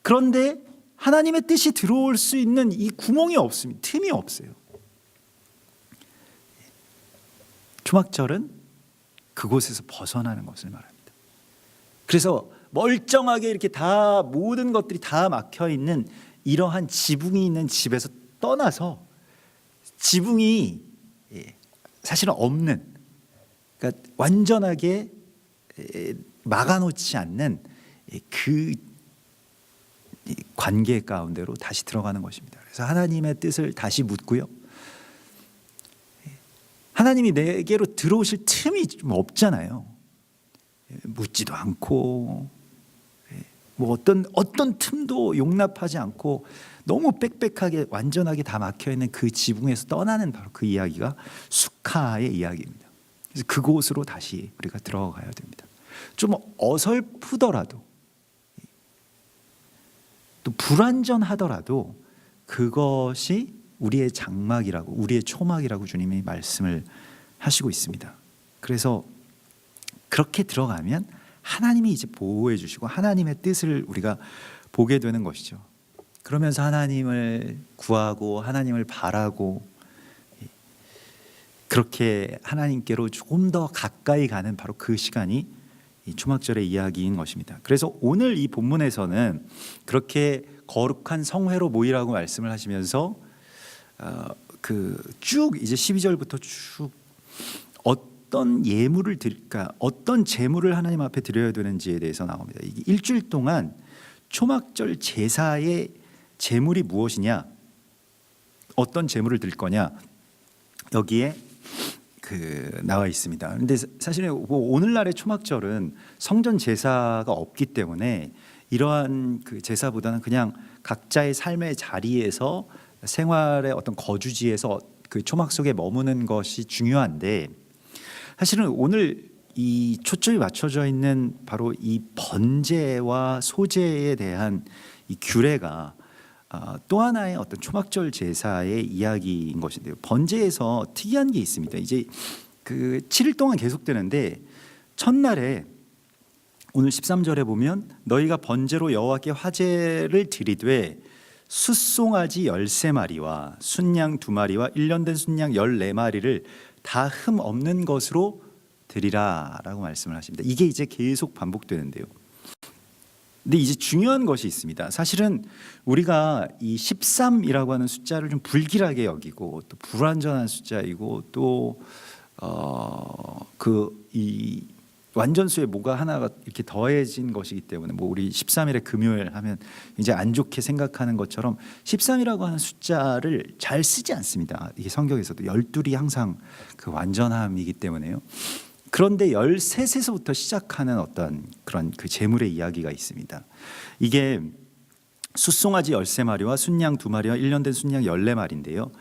그런데 하나님의 뜻이 들어올 수 있는 이 구멍이 없습니다. 틈이 없어요. 초막절은 그곳에서 벗어나는 것을 말합니다. 그래서 멀쩡하게 이렇게 다 모든 것들이 다 막혀 있는 이러한 지붕이 있는 집에서 떠나서, 지붕이 사실은 없는, 그러니까 완전하게 막아놓지 않는 그 관계 가운데로 다시 들어가는 것입니다. 그래서 하나님의 뜻을 다시 묻고요. 하나님이 내게로 들어오실 틈이 좀 없잖아요. 묻지도 않고 뭐 어떤 틈도 용납하지 않고 너무 빽빽하게 완전하게 다 막혀 있는 그 지붕에서 떠나는 바로 그 이야기가 수카의 이야기입니다. 그래서 그곳으로 다시 우리가 들어가야 됩니다. 좀 어설프더라도 또 불완전하더라도 그것이 우리의 장막이라고, 우리의 초막이라고 주님이 말씀을 하시고 있습니다. 그래서 그렇게 들어가면 하나님이 이제 보호해 주시고 하나님의 뜻을 우리가 보게 되는 것이죠. 그러면서 하나님을 구하고 하나님을 바라고 그렇게 하나님께로 조금 더 가까이 가는 바로 그 시간이 이 초막절의 이야기인 것입니다. 그래서 오늘 이 본문에서는 그렇게 거룩한 성회로 모이라고 말씀을 하시면서 쭉 이제 12절부터 쭉 어떤 예물을 드릴까, 어떤 제물을 하나님 앞에 드려야 되는지에 대해서 나옵니다. 이게 일주일 동안 초막절 제사의 제물이 무엇이냐, 어떤 제물을 드릴 거냐, 여기에 나와 있습니다. 그런데 사실은 오늘날의 초막절은 성전 제사가 없기 때문에 이러한 그 제사보다는 그냥 각자의 삶의 자리에서 생활의 어떤 거주지에서 그 초막 속에 머무는 것이 중요한데, 사실은 오늘 이 초점이 맞춰져 있는 바로 이 번제와 소제에 대한 이 규례가 또 하나의 어떤 초막절 제사의 이야기인 것인데요. 번제에서 특이한 게 있습니다. 이제 그 7일 동안 계속되는데 첫날에 오늘 13절에 보면 너희가 번제로 여호와께 화제를 드리되 숫송아지 13마리와 순양 2마리와 1년 된 순양 14마리를 다 흠 없는 것으로 드리라라고 말씀을 하십니다. 이게 이제 계속 반복되는데요. 근데 이제 중요한 것이 있습니다. 사실은 우리가 이 13이라고 하는 숫자를 좀 불길하게 여기고 또 불완전한 숫자이고 또 이 완전수에 뭐가 하나가 이렇게 더해진 것이기 때문에 뭐 우리 13일에 금요일 하면 이제 안 좋게 생각하는 것처럼 13이라고 하는 숫자를 잘 쓰지 않습니다. 이게 성경에서도 12이 항상 그 완전함이기 때문에요. 그런데 13에서부터 시작하는 어떤 그런 그 제물의 이야기가 있습니다. 이게 숫송아지 13마리와 순양 2마리와 1년 된 순양 14마리인데요.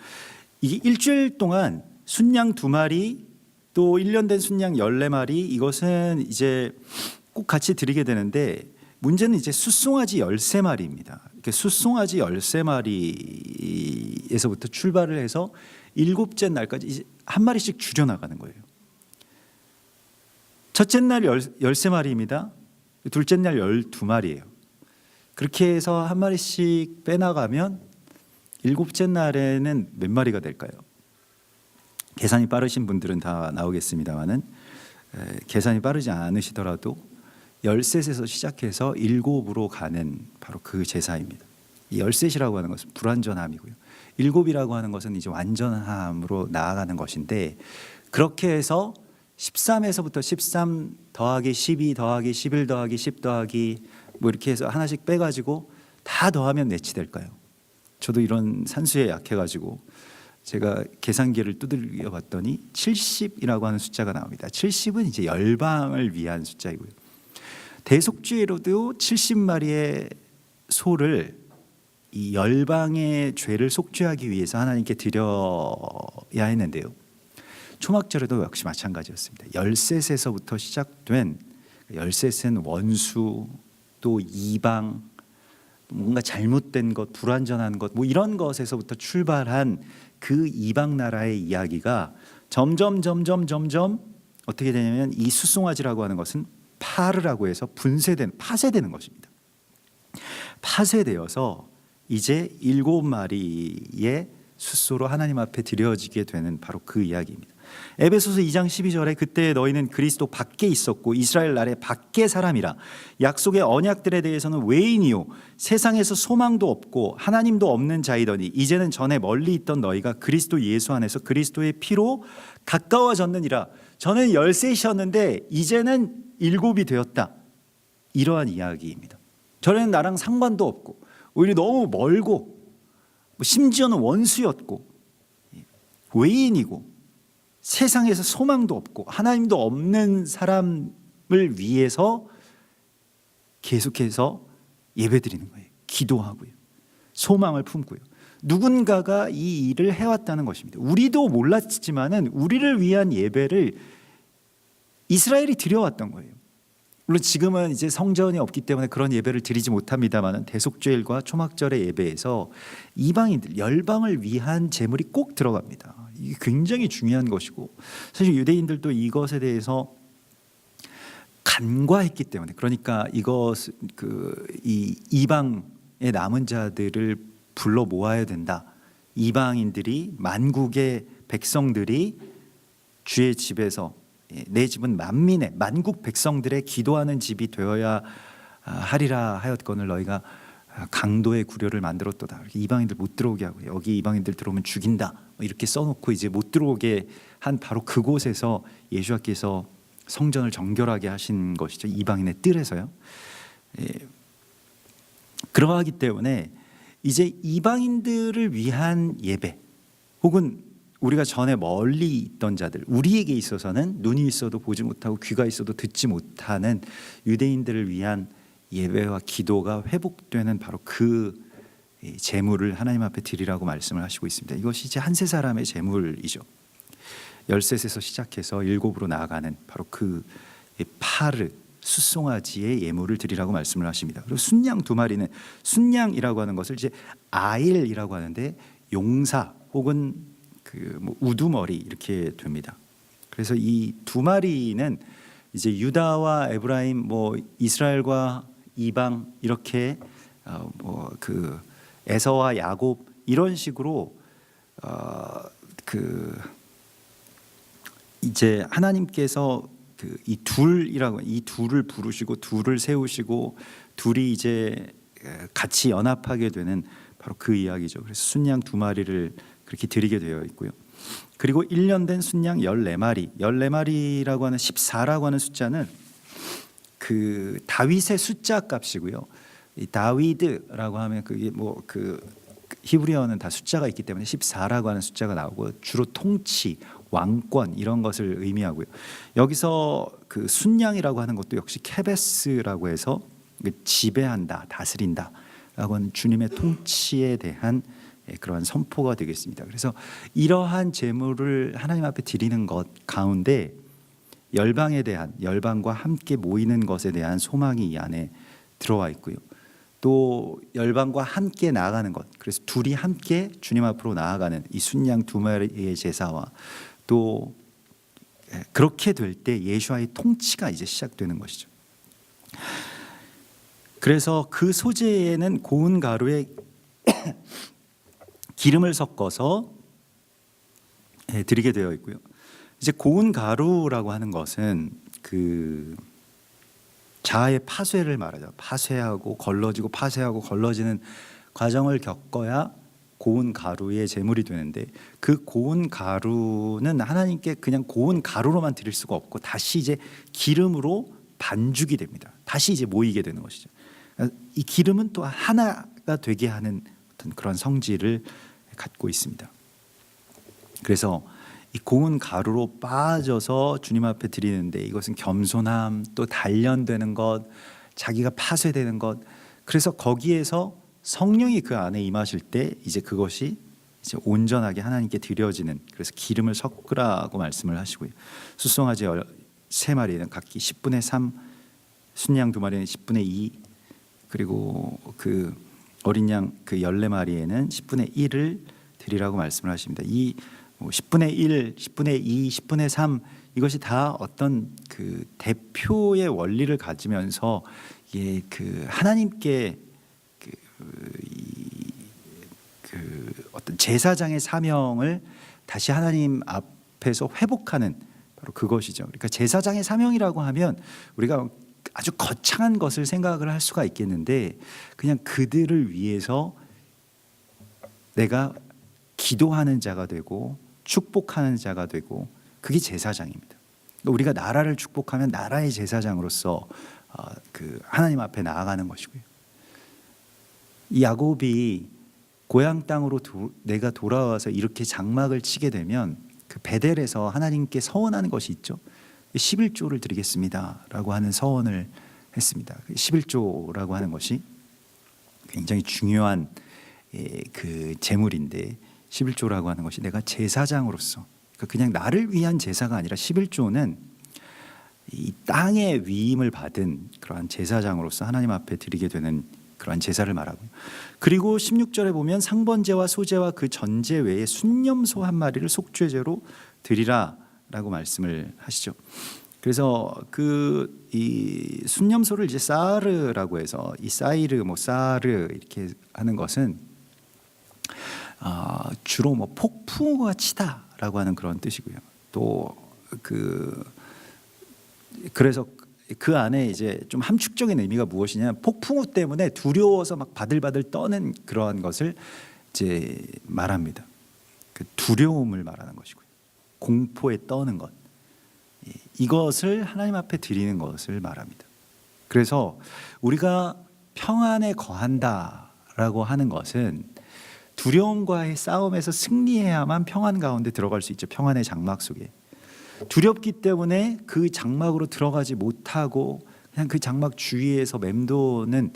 이게 일주일 동안 순양 2마리 또 1년 된 순양 14마리, 이것은 이제 꼭 같이 드리게 되는데 문제는 이제 숫송아지 13마리입니다. 숫송아지 13마리에서부터 출발을 해서 일곱째 날까지 이제 한 마리씩 줄여나가는 거예요. 첫째 날 13마리입니다. 둘째 날 12마리예요. 그렇게 해서 한 마리씩 빼나가면 일곱째 날에는 몇 마리가 될까요? 계산이 빠르신 분들은 다 나오겠습니다만은 계산이 빠르지 않으시더라도 13에서 시작해서 7으로 가는 바로 그 제사입니다. 이 13이라고 하는 것은 불완전함이고요. 7이라고 하는 것은 이제 완전함으로 나아가는 것인데, 그렇게 해서 13에서부터 13 더하기 12 더하기 11 더하기 10 더하기 뭐 이렇게 해서 하나씩 빼가지고 다 더하면 몇이 될까요? 저도 이런 산수에 약해가지고 제가 계산기를 두들겨 봤더니 70이라고 하는 숫자가 나옵니다. 70은 이제 열방을 위한 숫자이고요. 대속죄로도 70마리의 소를 이 열방의 죄를 속죄하기 위해서 하나님께 드려야 했는데요. 초막절에도 역시 마찬가지였습니다. 13세서부터 시작된 13세는 원수, 또 이방, 뭔가 잘못된 것, 불완전한 것, 뭐 이런 것에서부터 출발한 그 이방 나라의 이야기가 점점 어떻게 되냐면 이 숫송아지라고 하는 것은 파르라고 해서 파쇄되는 것입니다. 파쇄되어서 이제 7마리의 숫소로 하나님 앞에 드려지게 되는 바로 그 이야기입니다. 에베소서 2장 12절에 그때 너희는 그리스도 밖에 있었고 이스라엘 나라의 밖의 사람이라, 약속의 언약들에 대해서는 외인이요 세상에서 소망도 없고 하나님도 없는 자이더니 이제는 전에 멀리 있던 너희가 그리스도 예수 안에서 그리스도의 피로 가까워졌느니라. 저는 13이셨는데 이제는 7이 되었다. 이러한 이야기입니다. 전에는 나랑 상관도 없고 오히려 너무 멀고 심지어는 원수였고 외인이고 세상에서 소망도 없고 하나님도 없는 사람을 위해서 계속해서 예배드리는 거예요. 기도하고요. 소망을 품고요. 누군가가 이 일을 해왔다는 것입니다. 우리도 몰랐지만은 우리를 위한 예배를 이스라엘이 드려왔던 거예요. 물론 지금은 이제 성전이 없기 때문에 그런 예배를 드리지 못합니다만은 대속죄일과 초막절의 예배에서 이방인들, 열방을 위한 제물이 꼭 들어갑니다. 이게 굉장히 중요한 것이고, 사실 유대인들도 이것에 대해서 간과했기 때문에, 그러니까 이것 이 이방의 남은 자들을 불러 모아야 된다. 이방인들이, 만국의 백성들이 주의 집에서, 내 집은 만민의, 만국 백성들의 기도하는 집이 되어야 하리라 하였거늘 너희가 강도의 구려를 만들었도다. 이방인들 못 들어오게 하고, 여기 이방인들 들어오면 죽인다, 이렇게 써놓고 이제 못 들어오게 한 바로 그곳에서 예수께서 성전을 정결하게 하신 것이죠. 이방인의 뜰에서요. 그러하기 때문에 이제 이방인들을 위한 예배, 혹은 우리가 전에 멀리 있던 자들, 우리에게 있어서는 눈이 있어도 보지 못하고 귀가 있어도 듣지 못하는 유대인들을 위한 예배와 기도가 회복되는 바로 그 제물을 하나님 앞에 드리라고 말씀을 하시고 있습니다. 이것이 이제 한 세 사람의 제물이죠. 13셋에서 시작해서 7으로 나아가는 바로 그 파르, 숫송아지의 예물을 드리라고 말씀을 하십니다. 그리고 순양 2마리는, 순양이라고 하는 것을 이제 아일이라고 하는데 용사 혹은 우두머리 이렇게 됩니다. 그래서 이 2마리는 이제 유다와 에브라임, 이스라엘과 이방, 이렇게 에서와 야곱, 이런 식으로 이제 하나님께서 이 둘을 부르시고 둘을 세우시고 둘이 이제 같이 연합하게 되는 바로 그 이야기죠. 그래서 순양 2마리를 그렇게 드리게 되어 있고요. 그리고 1년 된 순양 14마리, 14마리라고 하는 14라고 하는 숫자는 그 다윗의 숫자 값이고요. 이 다위드라고 하면 그게 히브리어는 다 숫자가 있기 때문에 14라고 하는 숫자가 나오고, 주로 통치, 왕권 이런 것을 의미하고요. 여기서 그 순양이라고 하는 것도 역시 케베스라고 해서 지배한다, 다스린다라고 하는 주님의 통치에 대한 그러한 선포가 되겠습니다. 그래서 이러한 제물을 하나님 앞에 드리는 것 가운데 열방과 함께 모이는 것에 대한 소망이 이 안에 들어와 있고요. 또 열방과 함께 나아가는 것, 그래서 둘이 함께 주님 앞으로 나아가는 이 순양 2마리의 제사와, 또 그렇게 될 때 예수와의 통치가 이제 시작되는 것이죠. 그래서 그 소재에는 고운 가루에 기름을 섞어서 드리게 되어 있고요. 이제 고운 가루라고 하는 것은 그 자아의 파쇄를 말하죠. 파쇄하고 걸러지고 파쇄하고 걸러지는 과정을 겪어야 고운 가루의 제물이 되는데, 그 고운 가루는 하나님께 그냥 고운 가루로만 드릴 수가 없고 다시 이제 기름으로 반죽이 됩니다. 다시 이제 모이게 되는 것이죠. 이 기름은 또 하나가 되게 하는 어떤 그런 성질을 갖고 있습니다. 그래서 이 고운 가루로 빠져서 주님 앞에 드리는데, 이것은 겸손함, 또 단련되는 것, 자기가 파쇄되는 것, 그래서 거기에서 성령이 그 안에 임하실 때 이제 그것이 이제 온전하게 하나님께 드려지는, 그래서 기름을 섞으라고 말씀을 하시고요. 숫송아지 3마리는 각기 10분의 3, 순양 2마리는 10분의 2, 그리고 그 어린 양 14마리에는 10분의 1을 드리라고 말씀을 하십니다. 이 10분의 1, 10분의 2, 10분의 3, 이것이 다 어떤 그 대표의 원리를 가지면서 이게 그 하나님께 어떤 제사장의 사명을 다시 하나님 앞에서 회복하는 바로 그것이죠. 그러니까 제사장의 사명이라고 하면 우리가 아주 거창한 것을 생각을 할 수가 있겠는데, 그냥 그들을 위해서 내가 기도하는 자가 되고 축복하는 자가 되고, 그게 제사장입니다. 우리가 나라를 축복하면 나라의 제사장으로서 그 하나님 앞에 나아가는 것이고요. 이 야곱이 고향 땅으로 내가 돌아와서 이렇게 장막을 치게 되면 그 베델에서 하나님께 서원하는 것이 있죠. 11조를 드리겠습니다라고 하는 서원을 했습니다. 11조라고 하는 것이 굉장히 중요한 그 제물인데, 11조라고 하는 것이 내가 제사장으로서, 그러니까 그냥 나를 위한 제사가 아니라 11조는 이 땅에 위임을 받은 그러한 제사장으로서 하나님 앞에 드리게 되는 그러한 제사를 말하고요. 그리고 16절에 보면 상번제와 소제와 그 전제 외에 순념소 1마리를 속죄제로 드리라라고 말씀을 하시죠. 그래서 이 순념소를 이제 사르라고 해서 이 사이르 뭐 사르 이렇게 하는 것은 주로 뭐 폭풍우가 치다라고 하는 그런 뜻이고요. 또 그래서 그 안에 이제 좀 함축적인 의미가 무엇이냐면 폭풍우 때문에 두려워서 막 바들바들 떠는 그러한 것을 이제 말합니다. 그 두려움을 말하는 것이고요. 공포에 떠는 것. 이것을 하나님 앞에 드리는 것을 말합니다. 그래서 우리가 평안에 거한다라고 하는 것은 두려움과의 싸움에서 승리해야만 평안 가운데 들어갈 수 있죠. 평안의 장막 속에. 두렵기 때문에 그 장막으로 들어가지 못하고 그냥 그 장막 주위에서 맴도는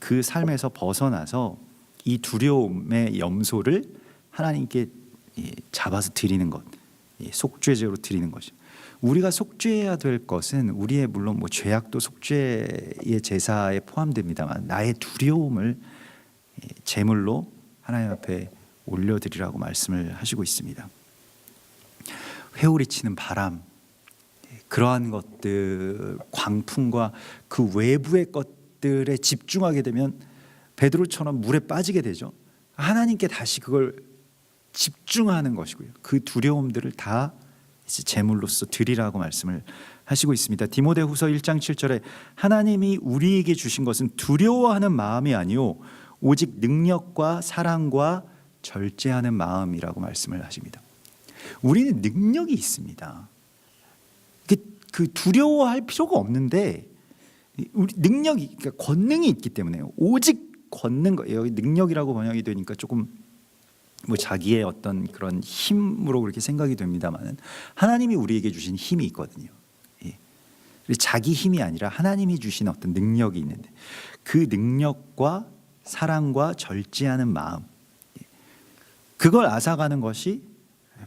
그 삶에서 벗어나서 이 두려움의 염소를 하나님께 잡아서 드리는 것, 속죄제로 드리는 것이죠. 우리가 속죄해야 될 것은 우리의 물론 뭐 죄악도 속죄의 제사에 포함됩니다만 나의 두려움을 제물로 하나님 앞에 올려드리라고 말씀을 하시고 있습니다. 회오리 치는 바람, 그러한 것들, 광풍과 그 외부의 것들에 집중하게 되면 베드로처럼 물에 빠지게 되죠. 하나님께 다시 그걸 집중하는 것이고요. 그 두려움들을 다 제물로서 드리라고 말씀을 하시고 있습니다. 디모데후서 1장 7절에 하나님이 우리에게 주신 것은 두려워하는 마음이 아니요 오직 능력과 사랑과 절제하는 마음이라고 말씀을 하십니다. 우리는 능력이 있습니다. 그 두려워할 필요가 없는데 우리 능력이, 그러니까 권능이 있기 때문에 오직 권능, 여기 능력이라고 번역이 되니까 조금 뭐 자기의 어떤 그런 힘으로 그렇게 생각이 됩니다만은 하나님이 우리에게 주신 힘이 있거든요. 자기 힘이 아니라 하나님이 주신 어떤 능력이 있는데 그 능력과 사랑과 절제하는 마음, 그걸 앗아가는 것이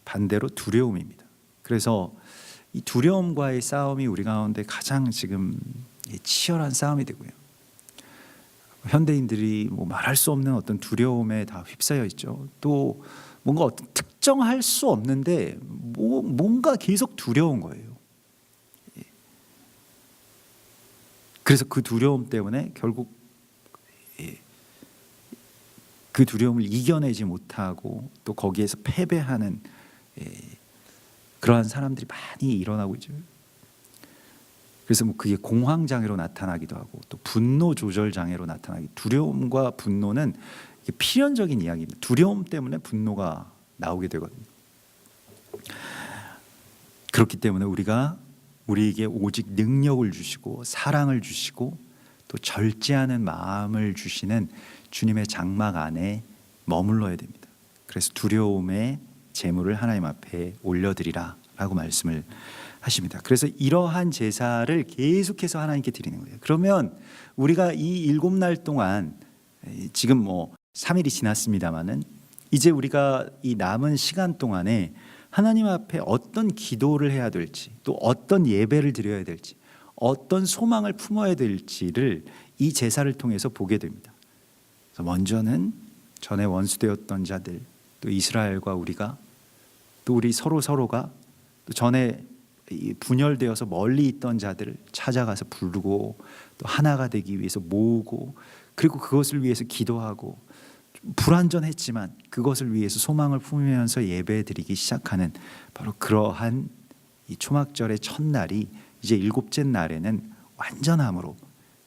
반대로 두려움입니다. 그래서 이 두려움과의 싸움이 우리 가운데 가장 지금 치열한 싸움이 되고요. 현대인들이 뭐 말할 수 없는 어떤 두려움에 다 휩싸여 있죠. 또 뭔가 어떤 특정할 수 없는데 뭔가 계속 두려운 거예요. 그래서 그 두려움 때문에 결국 그 두려움을 이겨내지 못하고 또 거기에서 패배하는 그러한 사람들이 많이 일어나고 있죠. 그래서 뭐 그게 공황 장애로 나타나기도 하고 또 분노 조절 장애로 나타나기. 두려움과 분노는 필연적인 이야기입니다. 두려움 때문에 분노가 나오게 되거든요. 그렇기 때문에 우리에게 오직 능력을 주시고 사랑을 주시고 또 절제하는 마음을 주시는 주님의 장막 안에 머물러야 됩니다. 그래서 두려움의 제물을 하나님 앞에 올려드리라라고 말씀을 하십니다. 그래서 이러한 제사를 계속해서 하나님께 드리는 거예요. 그러면 우리가 이 7날 동안 지금 뭐 3일이 지났습니다마는 이제 우리가 이 남은 시간 동안에 하나님 앞에 어떤 기도를 해야 될지 또 어떤 예배를 드려야 될지 어떤 소망을 품어야 될지를 이 제사를 통해서 보게 됩니다. 그래서 먼저는 전에 원수되었던 자들, 또 이스라엘과 우리가, 또 우리 서로가 또 전에 분열되어서 멀리 있던 자들을 찾아가서 부르고 또 하나가 되기 위해서 모으고 그리고 그것을 위해서 기도하고 불완전했지만 그것을 위해서 소망을 품으면서 예배드리기 시작하는 바로 그러한 이 초막절의 첫날이 이제 7째 날에는 완전함으로,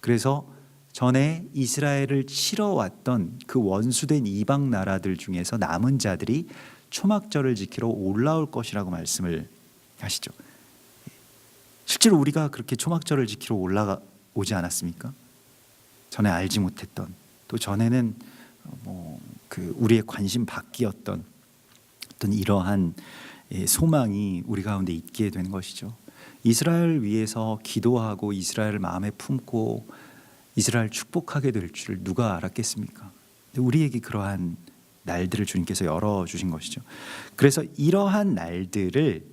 그래서 전에 이스라엘을 치러 왔던 그 원수된 이방 나라들 중에서 남은 자들이 초막절을 지키러 올라올 것이라고 말씀을 하시죠. 실제로 우리가 그렇게 초막절을 지키러 올라오지 않았습니까? 전에 알지 못했던, 또 전에는 우리의 관심 밖이었던 어떤 이러한 소망이 우리 가운데 있게 된 것이죠. 이스라엘 위해서 기도하고 이스라엘을 마음에 품고 이스라엘 축복하게 될 줄 누가 알았겠습니까? 우리에게 그러한 날들을 주님께서 열어주신 것이죠. 그래서 이러한 날들을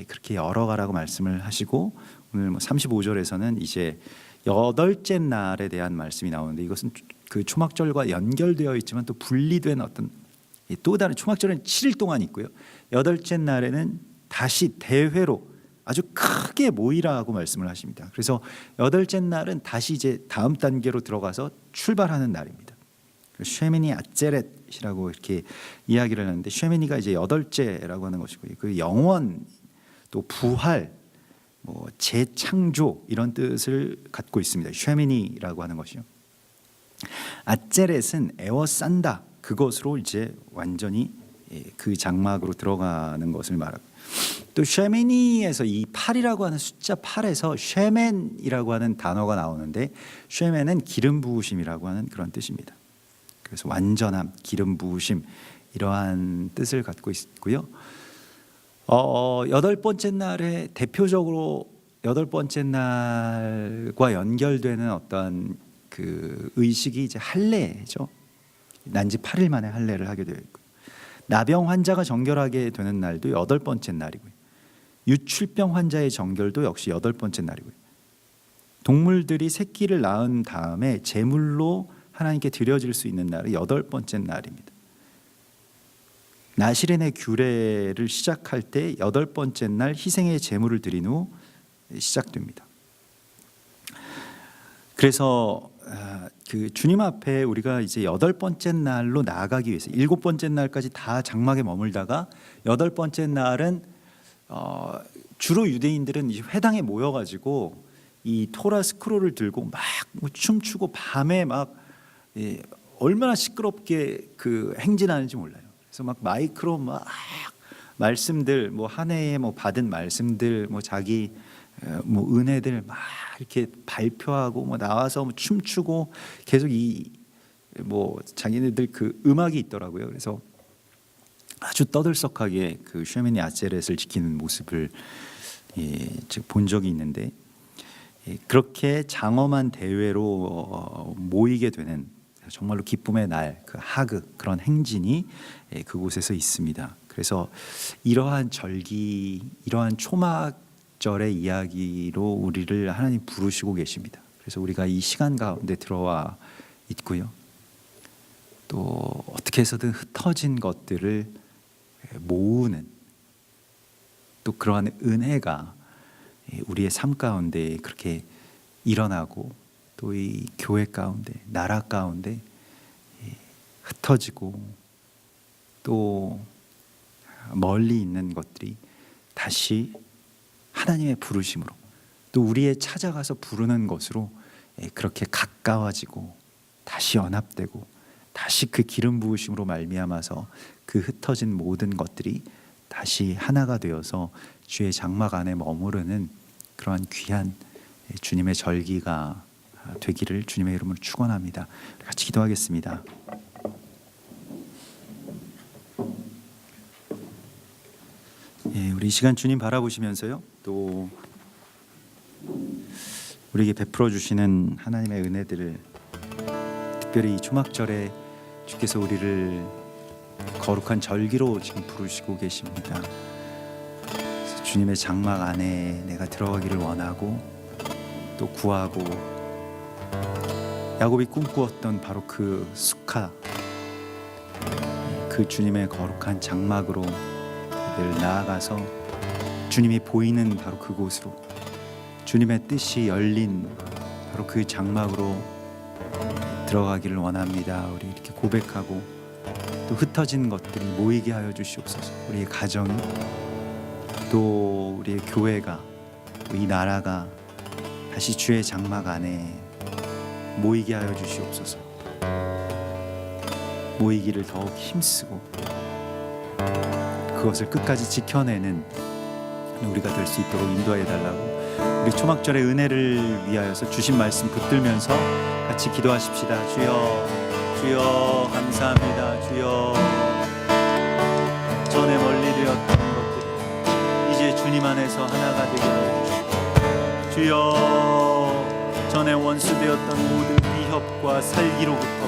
그렇게 열어가라고 말씀을 하시고 오늘 35절에서는 이제 8째 날에 대한 말씀이 나오는데 이것은 그 초막절과 연결되어 있지만 또 분리된 어떤 또 다른, 초막절은 7일 동안 있고요. 8째 날에는 다시 대회로 아주 크게 모이라고 말씀을 하십니다. 그래서 여덟째 날은 다시 이제 다음 단계로 들어가서 출발하는 날입니다. 쉐미니 아제렛이라고 이렇게 이야기를 하는데, 쉐미니가 이제 여덟째라고 하는 것이고요. 그 영원, 또 부활, 뭐 재창조 이런 뜻을 갖고 있습니다. 쉐미니라고 하는 것이요. 아제렛은 에워싼다, 그것으로 이제 완전히 그 장막으로 들어가는 것을 말하고, 또 쉐미니에서 이 8이라고 하는 숫자 8에서 쉐멘이라고 하는 단어가 나오는데, 쉐멘은 기름 부으심이라고 하는 그런 뜻입니다. 그래서 완전함, 기름 부으심, 이러한 뜻을 갖고 있고요. 여덟 번째 날에 대표적으로 여덟 번째 날과 연결되는 어떤 그 의식이 이제 할례죠. 난지 8일 만에 할례를 하게 되어 있고, 나병 환자가 정결하게 되는 날도 여덟 번째 날이고요. 유출병 환자의 정결도 역시 여덟 번째 날이고요. 동물들이 새끼를 낳은 다음에 제물로 하나님께 드려질 수 있는 날이 여덟 번째 날입니다. 나시린의 규례를 시작할 때 여덟 번째 날 희생의 제물을 드린 후 시작됩니다. 그래서 그 주님 앞에 우리가 이제 여덟 번째 날로 나아가기 위해서 일곱 번째 날까지 다 장막에 머물다가 여덟 번째 날은 주로 유대인들은 이 회당에 모여가지고 이 토라 스크롤을 들고 막 춤추고 밤에 막 얼마나 시끄럽게 그 행진하는지 몰라요. 그래서 막 마이크로 막 말씀들, 뭐 한 해에 뭐 받은 말씀들, 뭐 자기 뭐 은혜들 막 이렇게 발표하고 뭐 나와서 뭐 춤추고 계속 이 뭐 자기네들 그 음악이 있더라고요. 그래서 아주 떠들썩하게 그 쉐미니 아제렛을 지키는 모습을 본 적이 있는데, 그렇게 장엄한 대회로 모이게 되는 정말로 기쁨의 날, 그 하그, 그런 행진이 그곳에서 있습니다. 그래서 이러한 절기, 이러한 초막절의 이야기로 우리를 하나님 부르시고 계십니다. 그래서 우리가 이 시간 가운데 들어와 있고요. 또 어떻게 해서든 흩어진 것들을 모으는, 또 그러한 은혜가 우리의 삶 가운데 그렇게 일어나고, 또 이 교회 가운데, 나라 가운데 흩어지고, 또 멀리 있는 것들이 다시 하나님의 부르심으로, 또 우리의 찾아가서 부르는 것으로 그렇게 가까워지고 다시 연합되고, 다시 그 기름 부으심으로 말미암아서 그 흩어진 모든 것들이 다시 하나가 되어서 주의 장막 안에 머무르는 그러한 귀한 주님의 절기가 되기를 주님의 이름으로 축원합니다. 같이 기도하겠습니다. 우리 이 시간 주님 바라보시면서요, 또 우리에게 베풀어 주시는 하나님의 은혜들을, 특별히 이 초막절에 주께서 우리를 거룩한 절기로 지금 부르시고 계십니다. 그래서 주님의 장막 안에 내가 들어가기를 원하고 또 구하고, 야곱이 꿈꾸었던 바로 그 수카, 그 주님의 거룩한 장막으로 늘 나아가서 주님이 보이는 바로 그곳으로, 주님의 뜻이 열린 바로 그 장막으로 들어가기를 원합니다. 우리 이렇게 고백하고, 또 흩어진 것들이 모이게 하여 주시옵소서. 우리의 가정이, 또 우리의 교회가, 또 이 나라가 다시 주의 장막 안에 모이게 하여 주시옵소서. 모이기를 더욱 힘쓰고 그것을 끝까지 지켜내는 우리가 될 수 있도록 인도해 달라고, 우리 초막절의 은혜를 위하여서 주신 말씀 붙들면서 같이 기도하십시다. 주여, 주여 감사합니다. 주여, 전에 멀리 되었던 것들이 이제 주님 안에서 하나가 되게 하여 주시고, 주여, 전에 원수되었던 모든 위협과 살기로부터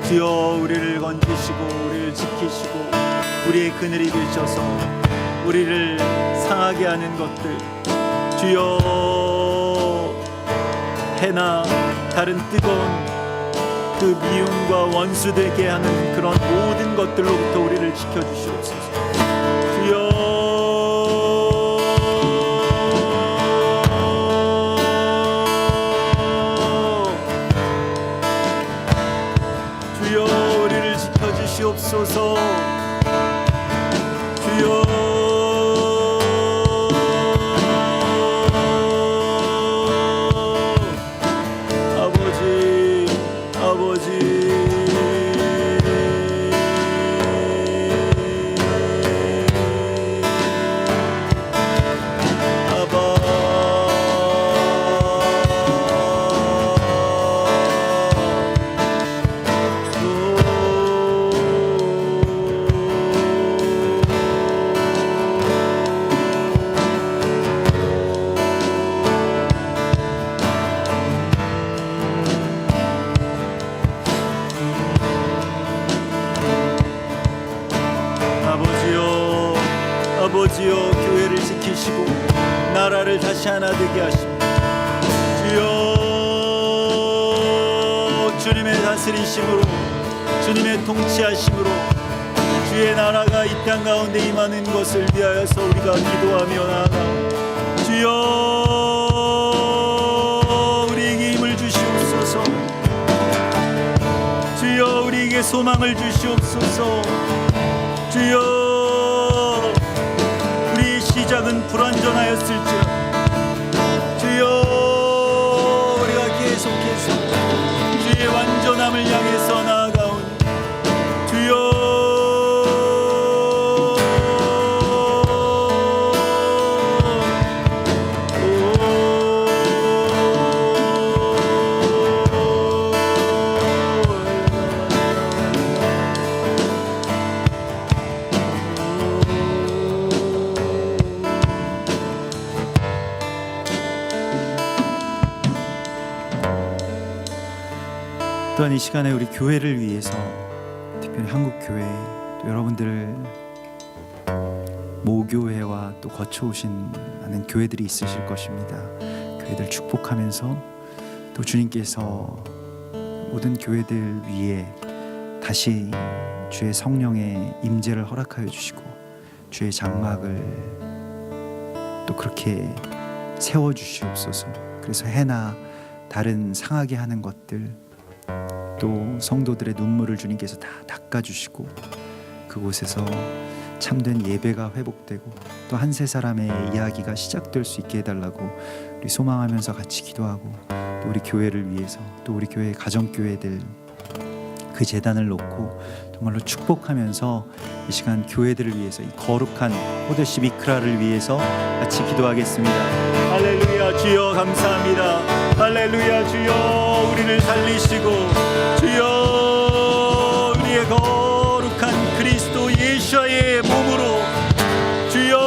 주여 우리를 건지시고 우리를 지키시고 우리의 그늘이 되셔서 우리를 상하게 하는 것들, 주여, 해나 다른 뜨거운 그 미움과 원수되게 하는 그런 모든 것들로부터 우리를 지켜주시옵소서. 주여, 아버지여 교회를 지키시고 나라를 다시 하나 되게 하시고 주여 주님의 다스리심으로 주님의 통치하심으로 주의 나라가 이 땅 가운데 임하는 것을 위하여서 우리가 기도하며 나아가오. 주여 우리에게 힘을 주시옵소서. 주여 우리에게 소망을 주시옵소서. 주여 우리의 시작은 불완전하였을지라 주여 우리가 계속해서 주의 완전함을 향해서 나아가오니 주여 또한 이 시간에 우리 교회를 위해서 특별히 한국교회 또 여러분들 모교회와 또 거쳐오신 많은 교회들이 있으실 것입니다. 교회들 축복하면서 또 주님께서 모든 교회들 위에 다시 주의 성령의 임재를 허락하여 주시고 주의 장막을 또 그렇게 세워주시옵소서. 그래서 해나 다른 상하게 하는 것들 또 성도들의 눈물을 주님께서 다 닦아주시고 그곳에서 참된 예배가 회복되고 또 한 세 사람의 이야기가 시작될 수 있게 해달라고 우리 소망하면서 같이 기도하고 또 우리 교회를 위해서 또 우리 교회 가정교회들 그 제단을 놓고 정말로 축복하면서 이 시간 교회들을 위해서 이 거룩한 호데시 미크라를 위해서 같이 기도하겠습니다. 할렐루야 주여 감사합니다. 할렐루야 주여 우리를 살리시고 주여 우리의 거룩한 그리스도 예수의 몸으로 주여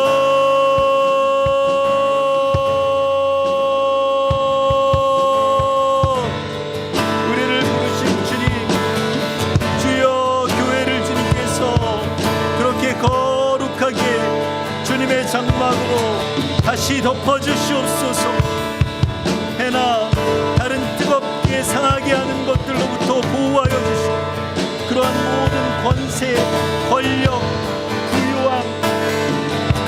우리를 부르신 주님 주여 교회를 주님께서 그렇게 거룩하게 주님의 장막으로 다시 덮어주시옵소서. 해나 다른 뜨겁게 상하게 하는 것들로부터 보호하여 주시고 그러한 모든 권세, 권력, 부유함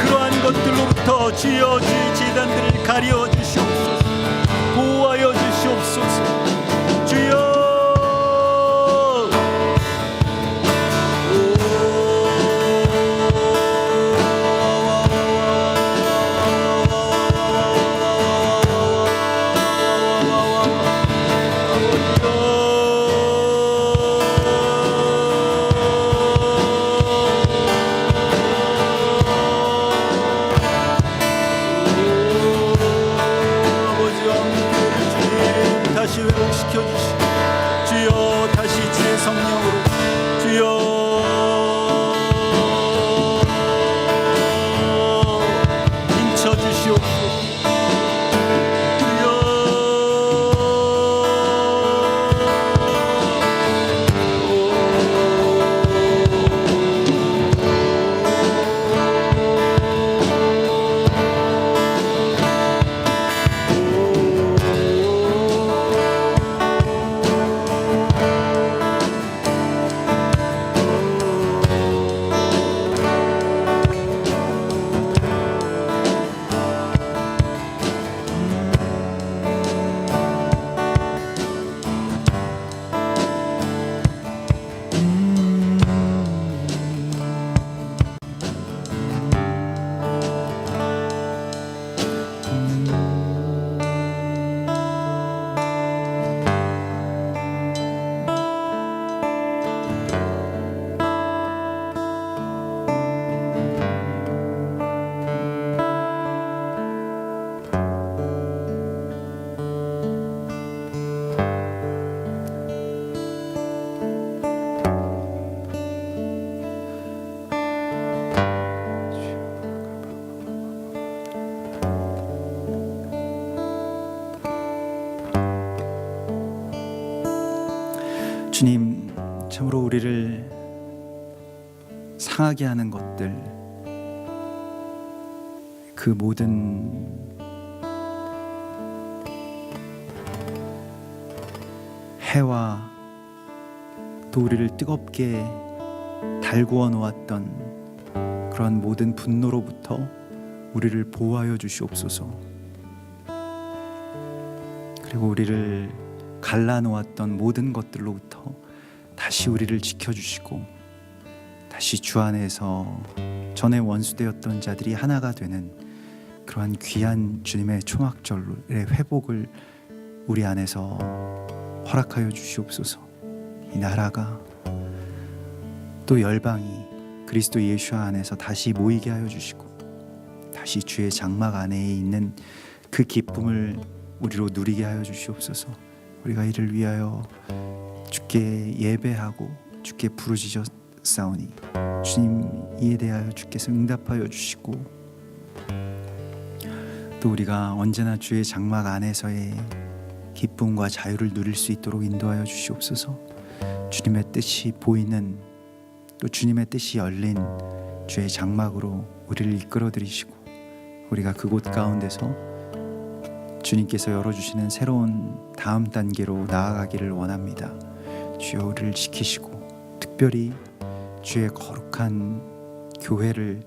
그러한 것들로부터 주여 주의 제단들을 가려 주시옵소서. 보호하여 주시옵소서. 주여 다시 회복시켜 주시고 주여 다시 주의 성령으로 주여 인쳐 주시옵소서. 주님 참으로 우리를 상하게 하는 것들 그 모든 해와 또 우리를 뜨겁게 달구어 놓았던 그런 모든 분노로부터 우리를 보호하여 주시옵소서. 그리고 우리를 갈라놓았던 모든 것들로부터 다시 우리를 지켜주시고 다시 주 안에서 전에 원수되었던 자들이 하나가 되는 그러한 귀한 주님의 초막절의 회복을 우리 안에서 허락하여 주시옵소서. 이 나라가 또 열방이 그리스도 예수 안에서 다시 모이게 하여 주시고 다시 주의 장막 안에 있는 그 기쁨을 우리로 누리게 하여 주시옵소서. 우리가 이를 위하여 주께 예배하고 주께 부르짖었사오니 주님 이에 대하여 주께서 응답하여 주시고 또 우리가 언제나 주의 장막 안에서의 기쁨과 자유를 누릴 수 있도록 인도하여 주시옵소서. 주님의 뜻이 보이는 또 주님의 뜻이 열린 주의 장막으로 우리를 이끌어 들이시고 우리가 그곳 가운데서 주님께서 열어주시는 새로운 다음 단계로 나아가기를 원합니다. 주여 우리를 지키시고 특별히 주의 거룩한 교회를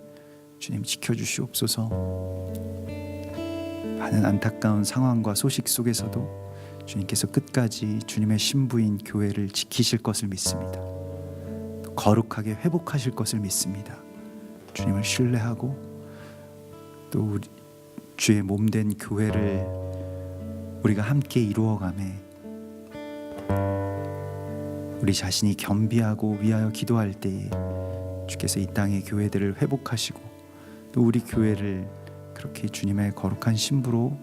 주님 지켜주시옵소서. 많은 안타까운 상황과 소식 속에서도 주님께서 끝까지 주님의 신부인 교회를 지키실 것을 믿습니다. 거룩하게 회복하실 것을 믿습니다. 주님을 신뢰하고 또 우리 주의 몸된 교회를 우리가 함께 이루어가매 우리 자신이 겸비하고 위하여 기도할 때에 주께서 이 땅의 교회들을 회복하시고 또 우리 교회를 그렇게 주님의 거룩한 신부로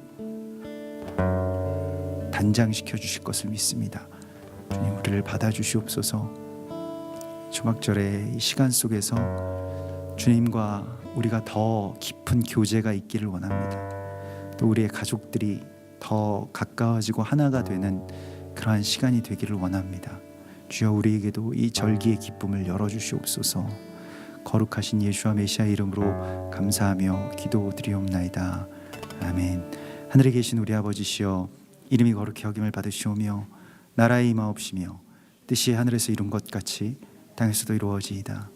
단장시켜 주실 것을 믿습니다. 주님 우리를 받아주시옵소서. 초막절의 이 시간 속에서 주님과 우리가 더 깊은 교제가 있기를 원합니다. 또 우리의 가족들이 더 가까워지고 하나가 되는 그러한 시간이 되기를 원합니다. 주여 우리에게도 이 절기의 기쁨을 열어주시옵소서. 거룩하신 예수와 메시아 이름으로 감사하며 기도드리옵나이다. 아멘. 하늘에 계신 우리 아버지시여 이름이 거룩히 여김을 받으시오며 나라의 임하옵시며 뜻이 하늘에서 이룬 것 같이 땅에서도 이루어지이다.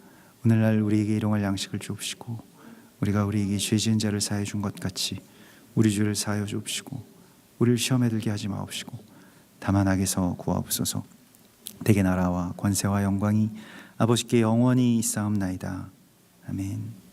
오늘날 우리에게 일용할 양식을 주옵시고 우리가 우리에게 죄 지은 자를 사하여 준 것 같이 우리 죄를 사하여 주옵시고 우리를 시험에 들게 하지 마옵시고 다만 악에서 구하옵소서. 대개 나라와 권세와 영광이 아버지께 영원히 있사옵나이다. 아멘.